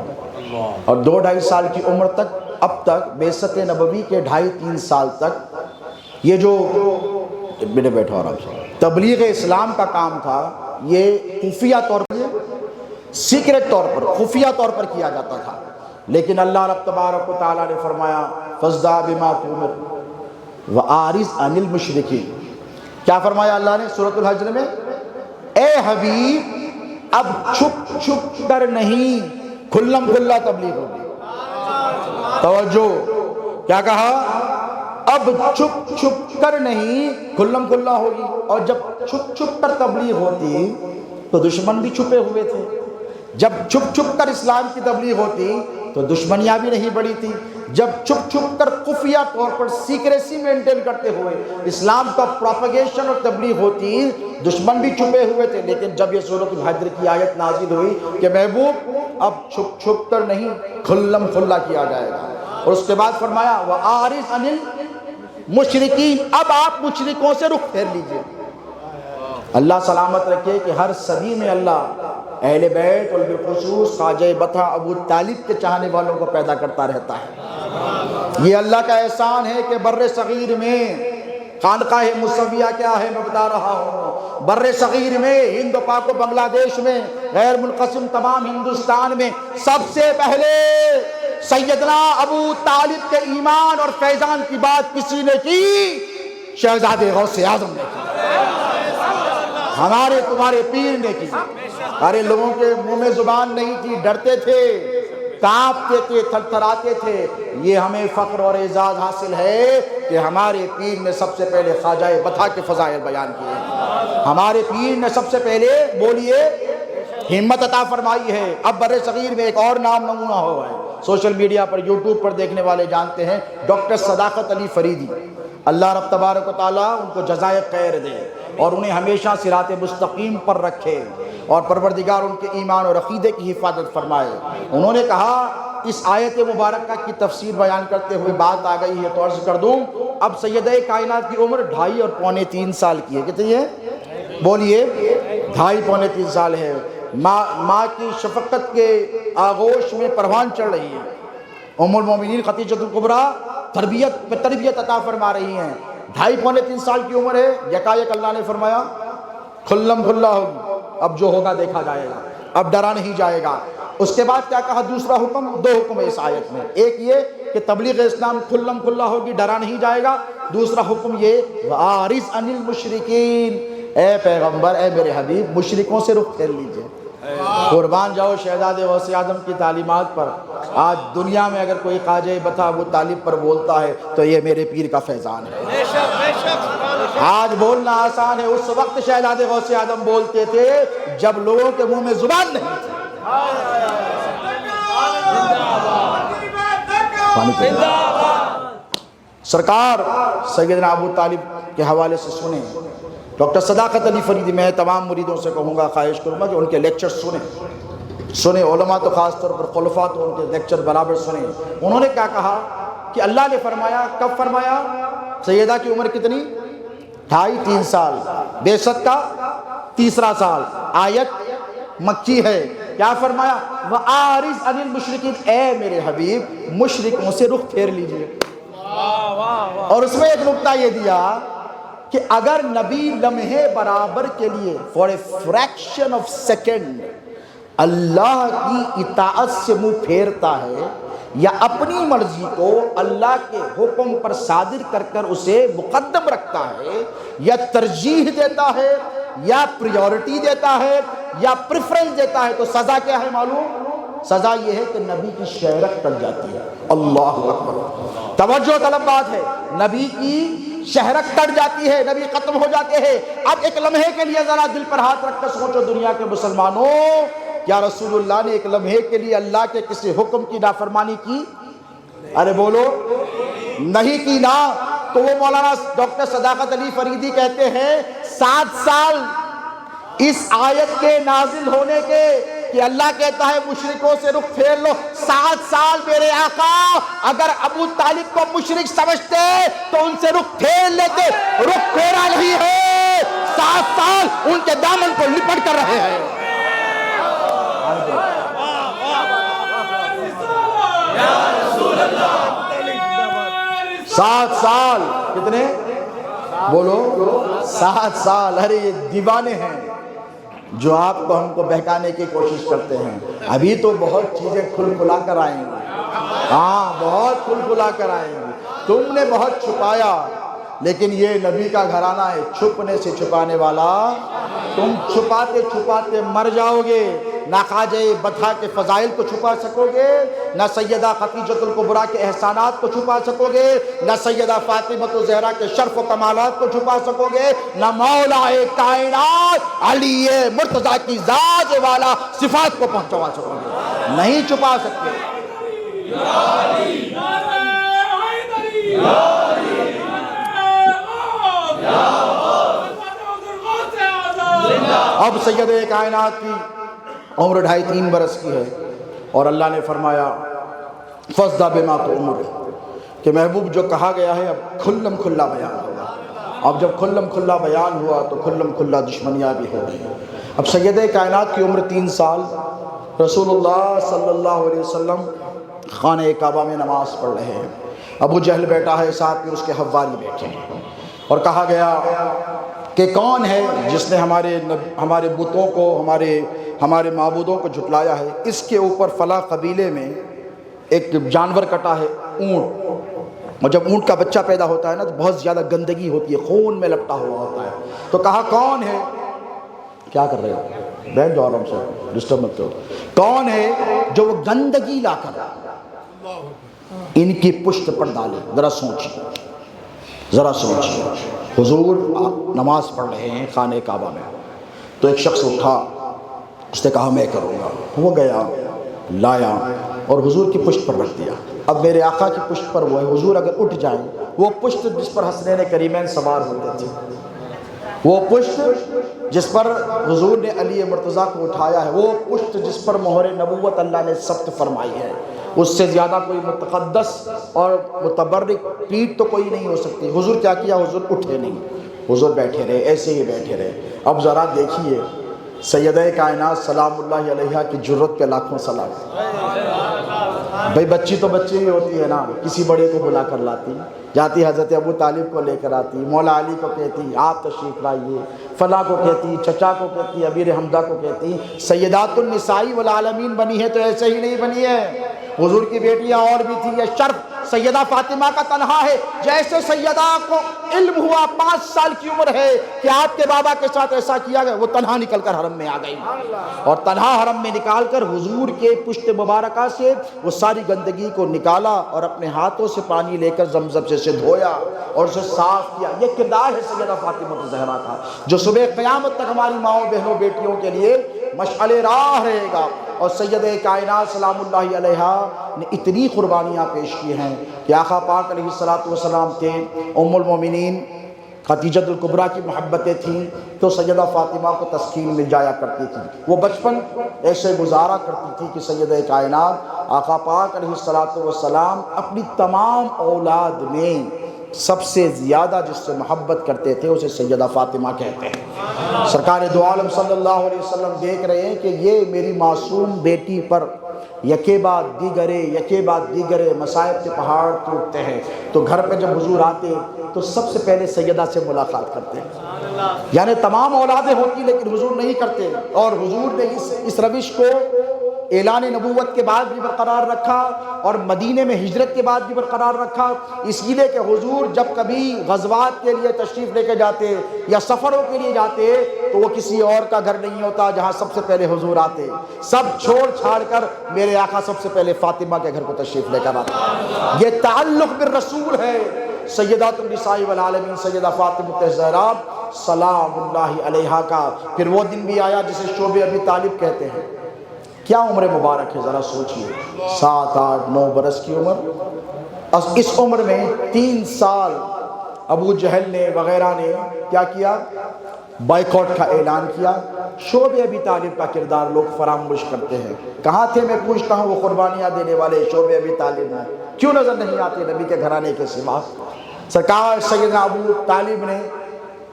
اور 2-2.5 سال کی عمر تک, اب تک بعثت نبوی کے 2.5-3 سال تک یہ جو بیٹھا آرام سے تبلیغ اسلام کا کام تھا, یہ خفیہ طور پر, سیکرٹ طور پر, خفیہ طور پر کیا جاتا تھا. لیکن اللہ رب تبارک و تعالیٰ نے فرمایا فَاصْدَعْ بِمَا تُؤْمَرُ وَأَعْرِضْ عَنِ الْمُشْرِكِينَ. کیا فرمایا اللہ نے سورۃ الحجر میں؟ اے حبیب اب چھپ چھپ کر نہیں, کھلم کھلا تبلیغ ہوگی. توجہ, کیا کہا؟ اب چھپ چھپ کر نہیں, کھلم کھلا ہوگی. اور جب چھپ چھپ کر تبلیغ ہوتی تو دشمن بھی چھپے ہوئے تھے, جب چھپ چھپ کر اسلام کی تبلیغ ہوتی تو دشمنیاں بھی نہیں بڑھی تھی۔ جب چھپ چھپ کر خفیہ طور پر سیکریسی مینٹین کرتے ہوئے اسلام کا پروپیگیشن اور تبلیغ ہوتی، دشمن بھی چھپے ہوئے تھے، لیکن جب یہ سورۃ الحجر کی آیت نازل ہوئی کہ محبوب اب چھپ چھپ کر نہیں، کھلم کھلا کیا جائے گا، اور اس کے بعد فرمایا وَآرِضْ عَنِ الْمُشْرِكِينَ، اب آپ مشرکوں سے رخ پھیر لیجئے۔ اللہ سلامت رکھے کہ ہر صدی میں اللہ اہل بیت اور بالخصوص خواجہ بطح ابو طالب کے چاہنے والوں کو پیدا کرتا رہتا ہے۔ یہ اللہ کا احسان ہے کہ بر صغیر میں خانقاہ مصویہ کیا ہے میں بتا رہا ہوں، بر صغیر میں، ہند و پاک و بنگلہ دیش میں، غیر منقسم تمام ہندوستان میں سب سے پہلے سیدنا ابو طالب کے ایمان اور فیضان کی بات کسی نے کی؟ شہزادے غوث اعظم نے کی، ہمارے تمہارے پیر نے کی۔ ارے لوگوں کے منہ میں زبان نہیں تھی، ڈرتے تھے، کانپتے تھے، تھر تھراتے تھے۔ یہ ہمیں فخر اور اعزاز حاصل ہے کہ ہمارے پیر نے سب سے پہلے خواجہ بطح کے فضائل بیان کیے، ہمارے پیر نے سب سے پہلے بولیے ہمت عطا فرمائی ہے۔ اب بر صغیر میں ایک اور نام نمونہ ہوا ہے، سوشل میڈیا پر یوٹیوب پر دیکھنے والے جانتے ہیں، ڈاکٹر صداقت علی فریدی، اللہ رب تبارک و تعالیٰ ان کو جزائے خیر دے اور انہیں ہمیشہ صراط مستقیم پر رکھے، اور پروردگار ان کے ایمان اور عقیدے کی حفاظت فرمائے۔ انہوں نے کہا اس آیت مبارکہ کی تفسیر بیان کرتے ہوئے بات آ گئی ہے تو عرض کر دوں، اب سیدہ کائنات کی عمر 2.5 اور پونے 3 سال کی ہے۔ کتنی ہے؟ بولیے 2.5 پونے 3 سال ہے۔ ماں کی شفقت کے آغوش میں پروان چڑھ رہی ہے۔ ام المومنین خدیجہ الکبریٰ تربیت عطا فرما رہی ہیں، 2.5 پونے 3 سال کی عمر ہے، یکایک اللہ نے فرمایا کھلم کھلا ہوگی، اب جو ہوگا دیکھا جائے گا، اب ڈرا نہیں جائے گا۔ اس کے بعد کیا کہا؟ دوسرا حکم، 2 حکم ہے اس آیت میں، ایک یہ کہ تبلیغ اسلام کھلم کھلا ہوگی، ڈرا نہیں جائے گا، دوسرا حکم یہ وَآرِضْ عَنِ الْمُشْرِكِينَ، اے پیغمبر، اے میرے حبیب، مشرکوں سے رخ پھیر لیجئے۔ قربان جاؤ شہزادے غوث اعظم کی تعلیمات پر۔ آج دنیا میں اگر کوئی خواجہ بطح ابو طالب پر بولتا ہے تو یہ میرے پیر کا فیضان ہے۔ آج بولنا آسان ہے، اس وقت شہزادے غوث اعظم بولتے تھے جب لوگوں کے منہ میں زبان نہیں تھی۔ سرکار سیدنا ابو طالب کے حوالے سے سنیں، ڈاکٹر صداقت علی فریدی، میں تمام مریدوں سے کہوں گا، خواہش کروں گا کہ ان کے لیکچر سنیں، علماء تو خاص طور پر خلفاء تو ان کے لیکچر برابر سنیں۔ انہوں نے کیا کہا کہ اللہ نے فرمایا، کب فرمایا؟ سیدہ کی عمر کتنی؟ 2.5-3 سال، بعثت کا 3 سال، آیت مکی ہے۔ کیا فرمایا؟ وَآرِضْ عَنِ الْمُشْرِكِينَ، اے میرے حبیب مشرکوں سے رخ پھیر لیجئے۔ اور اس میں ایک نکتہ یہ دیا کہ اگر نبی لمحے برابر کے لیے for a fraction of second اللہ کی اطاعت سے منہ پھیرتا ہے یا اپنی مرضی کو اللہ کے حکم پر صادر کر کر اسے مقدم رکھتا ہے یا ترجیح دیتا ہے یا پریورٹی دیتا ہے یا پریفرنس دیتا ہے تو سزا کیا ہے معلوم؟ سزا یہ ہے کہ نبی کی شہرت ٹل جاتی ہے۔ اللہ اکبر، توجہ طلب بات ہے، نبی کی شہرت ٹل جاتی ہے، نبی ختم ہو جاتے ہیں۔ اب ایک لمحے کے لیے ذرا دل پر ہاتھ رکھ کر سوچو دنیا کے مسلمانوں، کیا رسول اللہ نے ایک لمحے کے لیے اللہ کے کسی حکم کی نافرمانی کی؟ ارے بولو، نہیں کی نا۔ تو وہ مولانا ڈاکٹر صداقت علی فریدی کہتے ہیں 7 سال اس آیت کے نازل ہونے کے، کہ اللہ کہتا ہے مشرکوں سے رخ پھیر لو، 7 سال میرے آقا اگر ابو طالب کو مشرک سمجھتے تو ان سے رخ پھیر لیتے، رخ پھیرا نہیں ہے، 7 سال ان کے دامن کو لپٹ کر رہے ہیں۔ 7 سال، کتنے؟ بولو 7 سال۔ ارے یہ دیوانے ہیں جو آپ کو ہم کو بہکانے کی کوشش کرتے ہیں۔ ابھی تو بہت چیزیں کھل کھلا کر آئیں گی، ہاں بہت کھل کھلا کر آئیں گی۔ تم نے بہت چھپایا، لیکن یہ نبی کا گھرانہ ہے، چھپنے سے چھپانے والا۔ تم چھپاتے چھپاتے مر جاؤ گے، نہ خواجہ بطح کے فضائل کو چھپا سکو گے، نہ سیدہ خدیجہ الکبریٰ کے احسانات کو چھپا سکو گے، نہ سیدہ فاطمہ الزہرا کے شرف و کمالات کو چھپا سکو گے، نہ مولا کائنات علی مرتضیٰ کی ذات والا صفات کو پہنچوا سکو گے، نہیں چھپا سکتے۔ اب سید کائنات کی عمر 2.5-3 برس کی ہے اور اللہ نے فرمایا فَاصْدَعْ بِمَا تُؤْمَرُ کہ محبوب جو کہا گیا ہے اب کھلم کھلا بیان ہوگا۔ اب جب کھلم کھلا بیان ہوا تو کھلم کھلا دشمنیاں بھی ہو گئی۔ اب سید کائنات کی عمر 3 سال، رسول اللہ صلی اللہ علیہ وسلم خانہ کعبہ میں نماز پڑھ رہے ہیں، ابو جہل بیٹھا ہے، ساتھ میں اس کے حواری بیٹھے ہیں، اور کہا گیا کہ کون ہے جس نے ہمارے بتوں کو، ہمارے معبودوں کو جھٹلایا ہے؟ اس کے اوپر فلاں قبیلے میں ایک جانور کٹا ہے، اونٹ، اور جب اونٹ کا بچہ پیدا ہوتا ہے نا تو بہت زیادہ گندگی ہوتی ہے، خون میں لپٹا ہوا ہوتا ہے۔ تو کہا کون ہے؟ کیا کر رہے ہو؟ بیٹھ جاؤ آرام سے، ڈسٹرب مت کرو۔ کون ہے جو وہ گندگی لا کر ان کی پشت پر ڈالے؟ ذرا سوچیے، ذرا سوچیے۔ حضور نماز پڑھ رہے ہیں خانہ کعبہ میں، تو ایک شخص اٹھا، اس نے کہا میں کروں گا۔ وہ گیا، لایا اور حضور کی پشت پر رکھ دیا۔ اب میرے آقا کی پشت پر وہ ہے، حضور اگر اٹھ جائیں، وہ پشت جس پر حسنین کریمین سوار ہوتے تھے، وہ پشت جس پر حضور نے علی مرتضیٰ کو اٹھایا ہے، وہ پشت جس پر مہر نبوت اللہ نے ثبت فرمائی ہے، اس سے زیادہ کوئی متقدس اور متبرک پیٹھ تو کوئی نہیں ہو سکتی۔ حضور کیا کیا؟ حضور اٹھے نہیں، حضور بیٹھے رہے، ایسے ہی بیٹھے رہے۔ اب ذرا دیکھیے سیدہ کائنات سلام اللہ علیہا کی جرت پہ لاکھوں سلام۔ بھئی بچی تو بچی ہی ہوتی ہے نا، کسی بڑے کو بلا کر لاتی، جاتی حضرت ابو طالب کو لے کر آتی، مولا علی کو کہتی آپ تشریف لائیے، فلاں کو کہتی، چچا کو کہتی، امیر حمزہ کو کہتی۔ سیدات النساء والعالمین بنی ہے تو ایسے ہی نہیں بنی ہے، حضور کی بیٹیاں اور بھی تھی۔ یہ شرف سیدہ فاطمہ کا تنہا ہے۔ جیسے سیدہ کو علم ہوا 5 سال کی عمر ہے کہ آپ کے بابا کے ساتھ ایسا کیا گیا، وہ تنہا نکل کر حرم میں آ گئی، اور تنہا حرم میں نکال کر حضور کے پشت مبارکہ سے وہ ساری گندگی کو نکالا اور اپنے ہاتھوں سے پانی لے کر زمزم سے دھویا اور اسے صاف کیا۔ یہ کردار ہے سیدہ فاطمہ الزہرا کا، جو صبح قیامت تک ہماری ماؤں بہنوں بیٹیوں کے لیے مشعل راہ رہے گا۔ اور سید کائنات سلام اللہ علیہا نے اتنی قربانیاں پیش کی ہیں کہ آقا پاک علیہ السلام کے ام المومنین خدیجہ الکبریٰ کی محبتیں تھیں تو سیدہ فاطمہ کو تسکین مل جایا کرتی تھی۔ وہ بچپن ایسے گزارا کرتی تھی کہ سید کائنات آقا پاک علیہ السلام اپنی تمام اولاد میں سب سے زیادہ جس سے محبت کرتے تھے اسے سیدہ فاطمہ کہتے ہیں۔ سرکار دو عالم صلی اللہ علیہ وسلم دیکھ رہے ہیں کہ یہ میری معصوم بیٹی پر یکے بعد دیگرے مصائب کے پہاڑ ٹوٹتے ہیں، تو گھر پہ جب حضور آتے تو سب سے پہلے سیدہ سے ملاقات کرتے ہیں۔ یعنی تمام اولادیں ہوتی لیکن حضور نہیں کرتے، اور حضور نے اس روش کو اعلان نبوت کے بعد بھی برقرار رکھا اور مدینے میں ہجرت کے بعد بھی برقرار رکھا، اس لیے کہ حضور جب کبھی غزوات کے لیے تشریف لے کے جاتے یا سفروں کے لیے جاتے تو وہ کسی اور کا گھر نہیں ہوتا جہاں سب سے پہلے حضور آتے، سب چھوڑ چھاڑ کر میرے آقا سب سے پہلے فاطمہ کے گھر کو تشریف لے کر آتے۔ یہ تعلق بالرسول ہے۔ سیدات النساء والعالمین سیدہ فاطمہ الزہرا سلام اللہ علیہا کا پھر وہ دن بھی آیا جسے شعب ابی طالب کہتے ہیں۔ کیا عمر مبارک ہے، ذرا سوچئے، 7 8 9 برس کی عمر۔ اس عمر میں 3 سال ابو جہل نے وغیرہ نے کیا کیا؟ بائیکاٹ کا اعلان کیا۔ شعب ابی طالب کا کردار لوگ فراموش کرتے ہیں۔ کہاں تھے میں پوچھتا ہوں وہ قربانیاں دینے والے شعب ابی طالب میں؟ کیوں نظر نہیں آتے نبی کے گھرانے کے سوا؟ سرکار سیدنا ابو طالب نے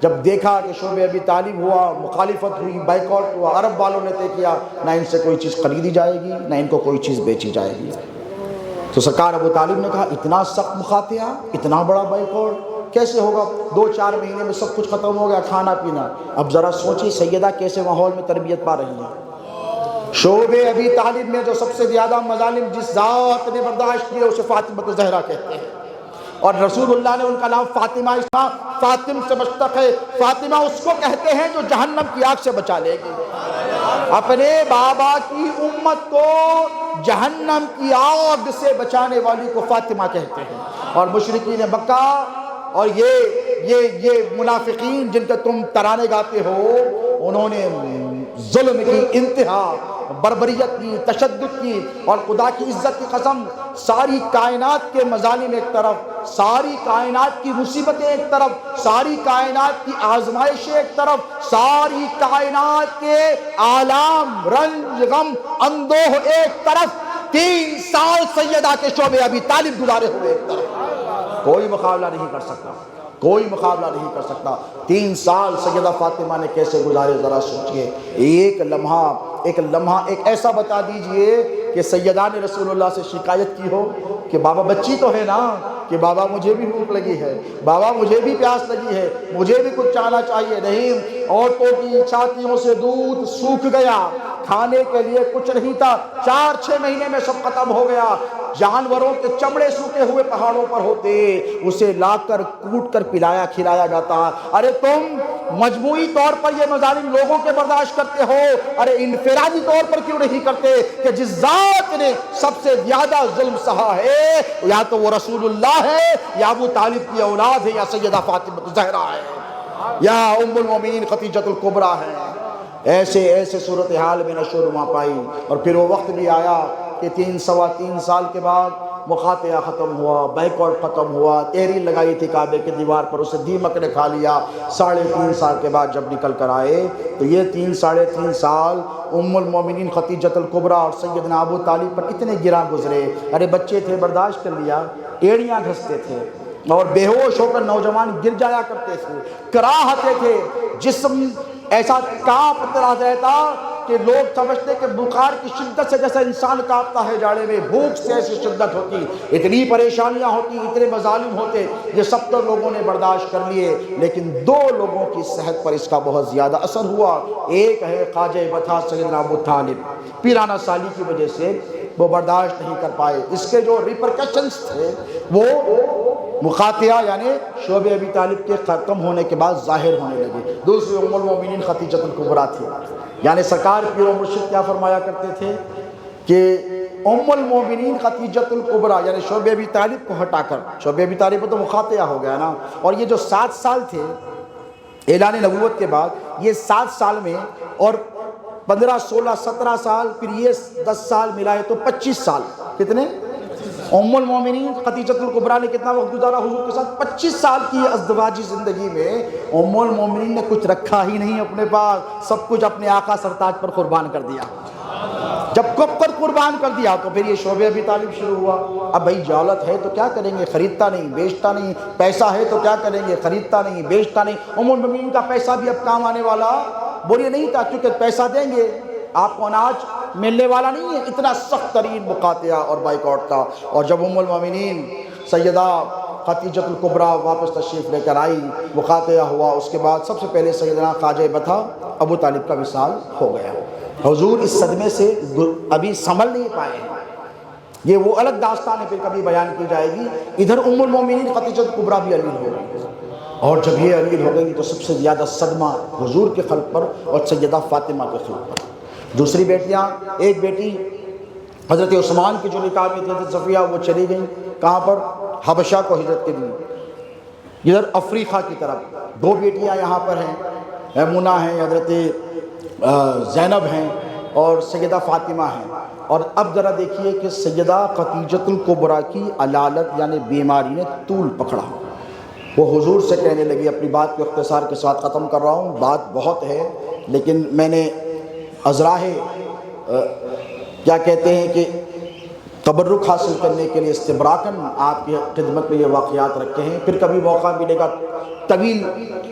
جب دیکھا کہ شعب ابی طالب ہوا، مخالفت ہوئی، بائیکاٹ ہوا، عرب والوں نے طے کیا نہ ان سے کوئی چیز خریدی جائے گی نہ ان کو کوئی چیز بیچی جائے گی، تو سرکار ابو طالب نے کہا اتنا سخت مخاطیہ، اتنا بڑا بائیکاٹ کیسے ہوگا؟ 2-4 مہینے میں سب کچھ ختم ہو گیا، کھانا پینا۔ اب ذرا سوچیں سیدہ کیسے ماحول میں تربیت پا رہی ہیں۔ شعب ابی طالب میں جو سب سے زیادہ مظالم جس ذات نے برداشت کیے اسے فاطمہ الزہرا کہتے ہیں، اور رسول اللہ نے ان کا نام فاطمہ فاطم سے مشتق ہے۔ فاطمہ اس کو کہتے ہیں جو جہنم کی آگ سے بچا لے گی۔ اپنے بابا کی امت کو جہنم کی آگ سے بچانے والی کو فاطمہ کہتے ہیں۔ اور مشرکین مکہ اور یہ منافقین جن کے تم ترانے گاتے ہو، انہوں نے ظلم کی انتہا بربریت کی، تشدد کی، اور خدا کی عزت کی قسم ساری کائنات کے مظالم ایک طرف، ساری کائنات کی مصیبتیں ایک طرف، ساری کائنات کی آزمائشیں ایک طرف، ساری کائنات کے آلام، رنج، غم، اندوہ ایک طرف، 3 سال سیدہ کے شعبے ابی طالب گزارے ہوئے ایک طرف، کوئی مقابلہ نہیں کر سکتا، کوئی مقابلہ نہیں کر سکتا۔ 3 سال سیدہ فاطمہ نے کیسے گزارے ذرا سوچئے۔ ایک لمحہ ایک ایسا بتا دیجئے کہ سیدہ نے رسول اللہ سے شکایت کی ہو کہ بابا بچی تو ہے نا، کہ بابا مجھے بھی بھوک لگی ہے، بابا مجھے بھی پیاس لگی ہے، مجھے بھی کچھ چاہنا چاہیے۔ نہیں، عورتوں کی چھاتیوں سے دودھ سوکھ گیا، کھانے کے لیے کچھ نہیں تھا، 4-6 مہینے میں سب ختم ہو گیا۔ جانوروں کے چمڑے سوکھے ہوئے پہاڑوں پر ہوتے، اسے لا کر کوٹ کر پلایا کھلایا جاتا۔ ارے تم مجموعی طور پر یہ مظالم لوگوں کے برداشت کرتے ہو، ارے انفرادی طور پر کیوں نہیں کرتے کہ جس ذات نے سب سے زیادہ ظلم سہا ہے یا تو وہ رسول اللہ ہے، یا ابو طالب کی اولاد ہے، یا سیدہ فاطمہ زہرا ہے، یا ام المومنین خدیجۃ الکبریٰ ہے۔ ایسے صورتحال میں نشو و نما پائی، اور پھر وہ وقت بھی آیا کہ 3 سال کے بعد مقاطعہ ختم ہوا، بائیکاٹ ختم ہوا، تحریر لگائی تھی کعبے کی دیوار پر، اسے دیمک نے کھا لیا۔ 3.5 سال کے بعد جب نکل کر آئے تو یہ 3 سال ام المومنین خدیجۃ الکبریٰ اور سیدنا ابو طالب پر اتنے گراں گزرے۔ ارے بچے تھے، برداشت کر لیا، ایڑیاں گھستے تھے اور بے ہوش ہو کر نوجوان گر جایا کرتے تھے، کراہتے تھے، جسم ایسا کانپتا رہتا کہ لوگ سمجھتے کہ بخار کی شدت سے جیسا انسان کانپتا ہے جاڑے میں، بھوک سے ایسی شدت ہوتی، اتنی پریشانیاں ہوتی، اتنے مظالم ہوتے، یہ سب تو لوگوں نے برداشت کر لیے، لیکن 2 لوگوں کی صحت پر اس کا بہت زیادہ اثر ہوا۔ ایک ہے خواجہ بطھا سیدنا ابو طالب، پیرانہ سالی کی وجہ سے وہ برداشت نہیں کر پائے، اس کے جو ریپرکشنز تھے وہ مقاطعہ یعنی شعب ابی طالب کے ختم ہونے کے بعد ظاہر ہونے لگے۔ دوسری ام المومنین خدیجۃ الکبریٰ تھی، یعنی سرکار پیر و مرشد کیا فرمایا کرتے تھے کہ ام المومنین خدیجۃ الکبریٰ یعنی شعب ابی طالب کو ہٹا کر، شعب ابی طالب تو مقاطعہ ہو گیا نا، اور یہ جو 7 سال تھے اعلان نبوت کے بعد، یہ 7 سال میں اور 15 16 17 سال، پھر یہ 10 سال ملائے تو 25 سال، کتنے؟ ام المومنین خدیجۃ الکبریٰ نے کتنا وقت گزارا حضور کے ساتھ؟ 25 سال کی ازدواجی زندگی میں ام المومنین نے کچھ رکھا ہی نہیں اپنے پاس، سب کچھ اپنے آقا سرتاج پر قربان کر دیا۔ جب کب پر قربان کر دیا تو پھر یہ شعب ابی طالب شروع ہوا۔ اب بھائی جولت ہے تو کیا کریں گے، خریدتا نہیں بیچتا نہیں، پیسہ ہے تو کیا کریں گے، خریدتا نہیں بیچتا نہیں۔ ام المومنین کا پیسہ بھی اب کام آنے والا بوریے نہیں تھا، کیونکہ پیسہ دیں گے آپ کو اناج ملنے والا نہیں ہے، اتنا سخت ترین مقاطعہ اور بائیکاٹ تھا۔ اور جب ام المومنین سیدہ خدیجۃ الکبریٰ واپس تشریف لے کر آئی، مقاطعہ ہوا، اس کے بعد سب سے پہلے سیدنا خواجہ بطھا ابو طالب کا وصال ہو گیا۔ حضور اس صدمے سے ابھی سنبھل نہیں پائے ہیں، یہ وہ الگ داستان ہے، پھر کبھی بیان کی جائے گی۔ ادھر ام المومنین خدیجۃ الکبریٰ بھی علیل ہو گئی، اور جب یہ علیل ہو گئی تو سب سے زیادہ صدمہ حضور کے خلق پر اور سیدہ فاطمہ کے خلق پر۔ دوسری بیٹیاں، ایک بیٹی حضرت عثمان کی جو نکاح میں تھی حضرت صفیہ، وہ چلی گئیں کہاں پر؟ حبشہ کو ہجرت کے لیے، ادھر افریقہ کی طرف۔ 2 بیٹیاں یہاں پر ہیں، میمونہ ہیں، حضرت زینب ہیں، اور سیدہ فاطمہ ہیں۔ اور اب ذرا دیکھیے کہ سیدہ خدیجۃ الکبریٰ کی علالت یعنی بیماری نے طول پکڑا۔ وہ حضور سے کہنے لگی، اپنی بات کو اختصار کے ساتھ ختم کر رہا ہوں، بات بہت ہے لیکن میں نے ازراہ کیا کہتے ہیں کہ تبرک حاصل کرنے کے لیے استبراکن آپ کی خدمت میں یہ واقعات رکھے ہیں، پھر کبھی موقع ملے گا طویل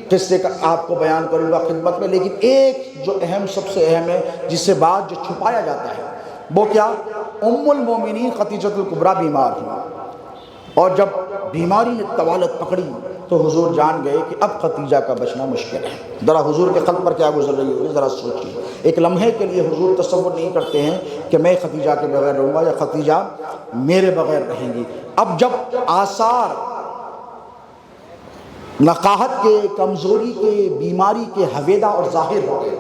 قصے کا آپ کو بیان کروں گا خدمت میں، لیکن ایک جو اہم سب سے اہم ہے جس سے بات جو چھپایا جاتا ہے وہ کیا؟ ام المومنین خدیجۃ الکبریٰ بیمار ہوئی، اور جب بیماری نے طوالت پکڑی تو حضور جان گئے کہ اب خدیجہ کا بچنا مشکل ہے۔ ذرا حضور کے قلب پر کیا گزر رہی ہوگی ذرا سوچیے۔ ایک لمحے کے لیے حضور تصور نہیں کرتے ہیں کہ میں خدیجہ کے بغیر رہوں گا یا خدیجہ میرے بغیر رہیں گی۔ اب جب آثار نقاہت کے، کمزوری کے، بیماری کے حویدہ اور ظاہر ہو گئے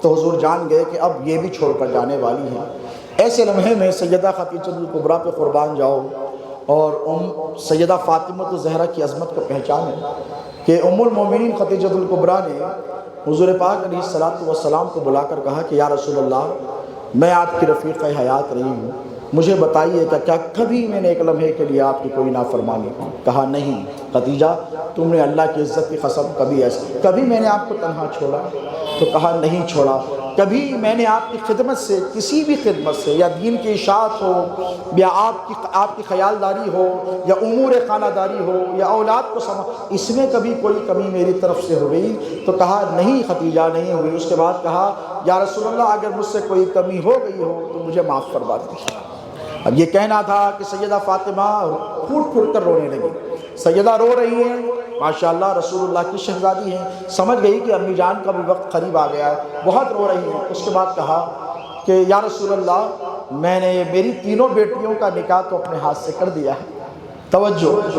تو حضور جان گئے کہ اب یہ بھی چھوڑ کر جانے والی ہیں۔ ایسے لمحے میں سیدہ خدیجۃ الکبریٰ پہ قربان جاؤ اور سیدہ فاطمہ الزہرا کی عظمت کو پہچانیں کہ ام المومنین خدیجۃ الکبریٰ نے حضور پاک علیہ الصلوۃ والسلام کو بلا کر کہا کہ یا رسول اللہ، میں آپ کی رفیق حیات رہی ہوں، مجھے بتائیے کہ کیا کبھی میں نے ایک لمحے کے لیے آپ کی کوئی نافرمانی کی؟ کہا نہیں خدیجہ، تم نے اللہ کی عزت کی قسم کبھی میں نے آپ کو تنہا چھوڑا؟ تو کہا نہیں چھوڑا۔ کبھی میں نے آپ کی خدمت سے، کسی بھی خدمت سے، یا دین کی اشاعت ہو، یا آپ کی خیالداری ہو، یا امور خانہ داری ہو، یا اولاد کو اس میں کبھی کوئی کمی میری طرف سے ہوئی؟ تو کہا نہیں خدیجہ نہیں ہوئی۔ اس کے بعد کہا یا رسول اللہ اگر مجھ سے کوئی کمی ہو گئی ہو تو مجھے معاف فرما دیجیے۔ اب یہ کہنا تھا کہ سیدہ فاطمہ پھوٹ پھوٹ کر رونے لگی۔ سیدہ رو رہی ہیں، ماشاءاللہ رسول اللہ کی شہزادی ہیں، سمجھ گئی کہ امی جان کا بھی وقت قریب آ گیا ہے، بہت رو رہی ہیں۔ اس کے بعد کہا کہ یا رسول اللہ میں نے میری تینوں بیٹیوں کا نکاح تو اپنے ہاتھ سے کر دیا ہے، توجہ،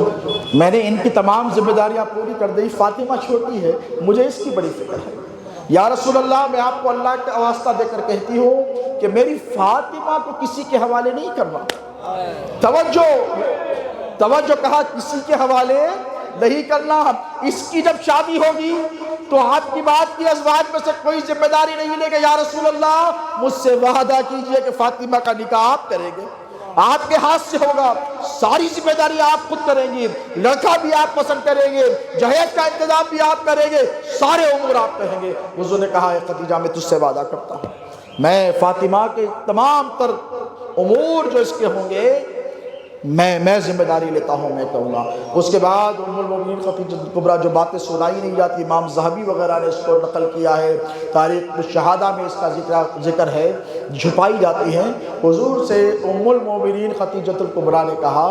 میں نے ان کی تمام ذمہ داریاں پوری کر دی، فاطمہ چھوٹی ہے، مجھے اس کی بڑی فکر ہے۔ یا رسول اللہ میں آپ کو اللہ کا واسطہ دے کر کہتی ہوں کہ میری فاطمہ کو کسی کے حوالے نہیں کرنا۔ توجہ، کہا کسی کے حوالے نہیں کرنا۔ اس کی جب شادی ہوگی تو آپ کی بات کی ازواج میں سے کوئی ذمہ داری نہیں لے گا۔ یا رسول اللہ مجھ سے وعدہ کیجئے کہ فاطمہ کا نکاح آپ کریں گے، آپ کے ہاتھ سے ہوگا، ساری ذمہ داری آپ خود کریں گے، لڑکا بھی آپ پسند کریں گے، جہیز کا انتظام بھی آپ کریں گے، سارے امور آپ کہیں گے۔ حضور نے کہا اے خدیجہ میں تجھ سے وعدہ کرتا ہوں، میں فاطمہ کے تمام تر امور جو اس کے ہوں گے میں ذمہ داری لیتا ہوں، میں کہوں گا۔ اس کے بعد ام المومنین خدیجہ کبریٰ جو باتیں سنائی نہیں جاتی، امام ذہبی وغیرہ نے اس کو نقل کیا ہے، تاریخ الشہادہ میں اس کا ذکر ہے، چھپائی جاتی ہیں۔ حضور سے ام المومنین خدیجہ کبریٰ نے کہا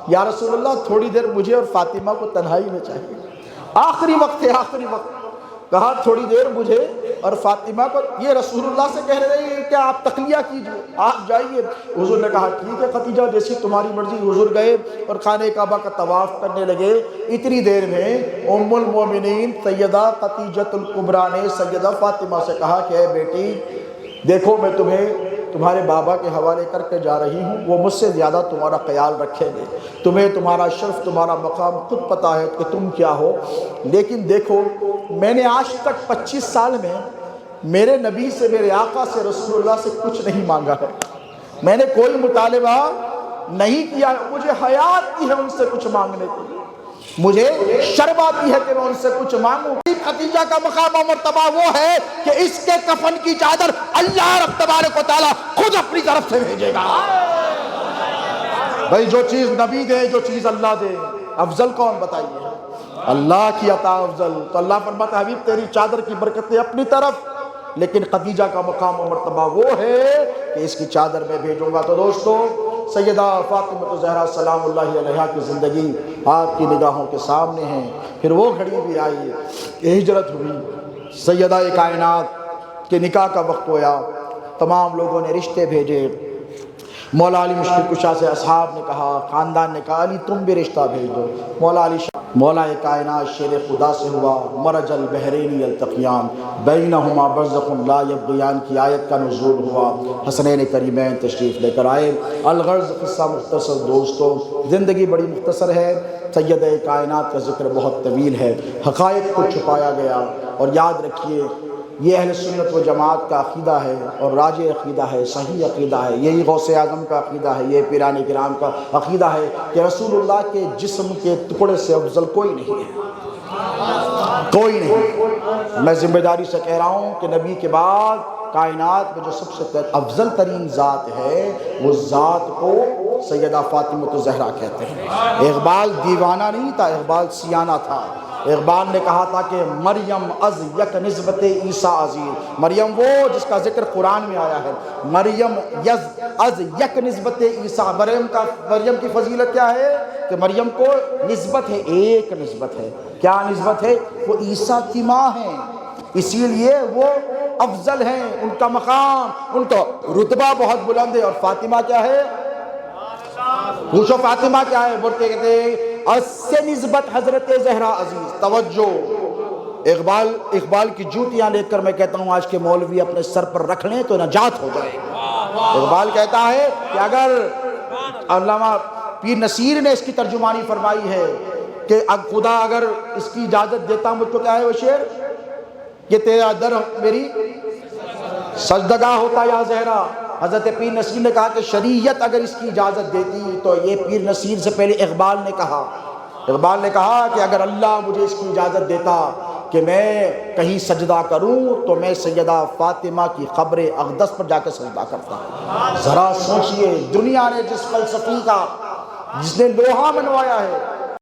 یا رسول اللہ تھوڑی دیر مجھے اور فاطمہ کو تنہائی میں چاہیے، آخری وقت ہے، آخری وقت۔ کہا تھوڑی دیر مجھے اور فاطمہ کو، یہ رسول اللہ سے کہہ رہے ہیں کہ آپ تخلیہ کیجئے، آپ جائیے۔ حضور نے کہا ٹھیک ہے خدیجہ جیسی تمہاری مرضی۔ حضور گئے اور خانہ کعبہ کا طواف کرنے لگے۔ اتنی دیر میں ام المومنین سیدہ خدیجہ کبریٰ نے سیدہ فاطمہ سے کہا کہ اے بیٹی دیکھو میں تمہیں تمہارے بابا کے حوالے کر کے جا رہی ہوں، وہ مجھ سے زیادہ تمہارا خیال رکھیں گے، تمہیں تمہارا شرف تمہارا مقام خود پتہ ہے کہ تم کیا ہو، لیکن دیکھو میں نے آج تک 25 سال میں میرے نبی سے، میرے آقا سے، رسول اللہ سے کچھ نہیں مانگا ہے، میں نے کوئی مطالبہ نہیں کیا، مجھے حیا آتی ہے ان سے کچھ مانگنے کی، مجھے شرم آتی ہے کہ میں ان سے کچھ مانگوں۔ خدیجہ کا مقام و مرتبہ وہ ہے کہ اس کے کفن کی چادر اللہ رب تبارک و تعالیٰ خود اپنی طرف سے بھیجے گا۔ بھائی جو چیز نبی دے، جو چیز اللہ دے، افضل کون بتائیے؟ اللہ کی عطا افضل۔ تو اللہ فرماتا ہے حبیب تیری چادر کی برکتیں اپنی طرف، لیکن خدیجہ کا مقام و مرتبہ وہ ہے کہ اس کی چادر میں بھیجوں گا۔ تو دوستو سیدہ فاطمہ زہرا سلام اللہ علیہا کی زندگی آپ کی نگاہوں کے سامنے ہے۔ پھر وہ گھڑی بھی آئی کہ ہجرت ہوئی، سیدہ کائنات کے نکاح کا وقت ہوا، تمام لوگوں نے رشتے بھیجے، مولا علی مشکل کشا سے اصحاب نے کہا، خاندان نے کہا علی تم بھی رشتہ بھیج دو۔ مولا کائنات شیر خدا سے ہوا، مرج البحرین یلتقیان بینہما برزخ لا یبغیان کی آیت کا نزول ہوا، حسنین کریمین تشریف لے کر آئے۔ الغرض قصہ مختصر دوستو، زندگی بڑی مختصر ہے، سید کائنات کا ذکر بہت طویل ہے، حقائق کو چھپایا گیا، اور یاد رکھیے یہ اہل سنت و جماعت کا عقیدہ ہے اور راج عقیدہ ہے، صحیح عقیدہ ہے، یہی غوث اعظم کا عقیدہ ہے، یہ پیران کرام کا عقیدہ ہے کہ رسول اللہ کے جسم کے ٹکڑے سے افضل کوئی نہیں ہے، کوئی نہیں۔ میں ذمہ داری سے کہہ رہا ہوں کہ نبی کے بعد کائنات میں جو سب سے افضل ترین ذات ہے وہ ذات کو سیدہ فاطمہ زہرا کہتے ہیں۔ اقبال دیوانہ نہیں تھا، اقبال سیانہ تھا۔ اقبال نے کہا تھا کہ مریم از یک نسبت عیسیٰ عزیز، مریم وہ جس کا ذکر قرآن میں آیا ہے، مریم از یک نسبت عیسیٰ، مریم کی فضیلت کیا ہے کہ مریم کو نسبت ہے، ایک نسبت ہے، کیا نسبت ہے؟ وہ عیسیٰ کی ماں ہیں، اسی لیے وہ افضل ہیں، ان کا مقام، ان کا رتبہ بہت بلند ہے۔ اور فاطمہ کیا ہے؟ پوچھو فاطمہ کیا ہے؟ بولتے کہتے ہیں اس سے نسبت حضرت زہرا عزیز۔ توجہ، اقبال کی جوتیاں لے کر میں کہتا ہوں آج کے مولوی اپنے سر پر رکھ لیں تو نجات ہو جائے۔ اقبال کہتا ہے کہ اگر علامہ پیر نصیر نے اس کی ترجمانی فرمائی ہے کہ خدا اگر اس کی اجازت دیتا مجھ کو، کیا ہے وہ شعر کہ تیرا در میری سجدگاہ ہوتا یا زہرا۔ حضرت پیر نصیر نے کہا کہ شریعت اگر اس کی اجازت دیتی تو یہ پیر نصیر سے پہلے اقبال نے کہا کہ اگر اللہ مجھے اس کی اجازت دیتا کہ میں کہیں سجدہ کروں تو میں سیدہ فاطمہ کی قبر اقدس پر جا کے سجدہ کرتا۔ ذرا سوچئے، دنیا نے جس فلسفی کا، جس نے لوہا منوایا ہے،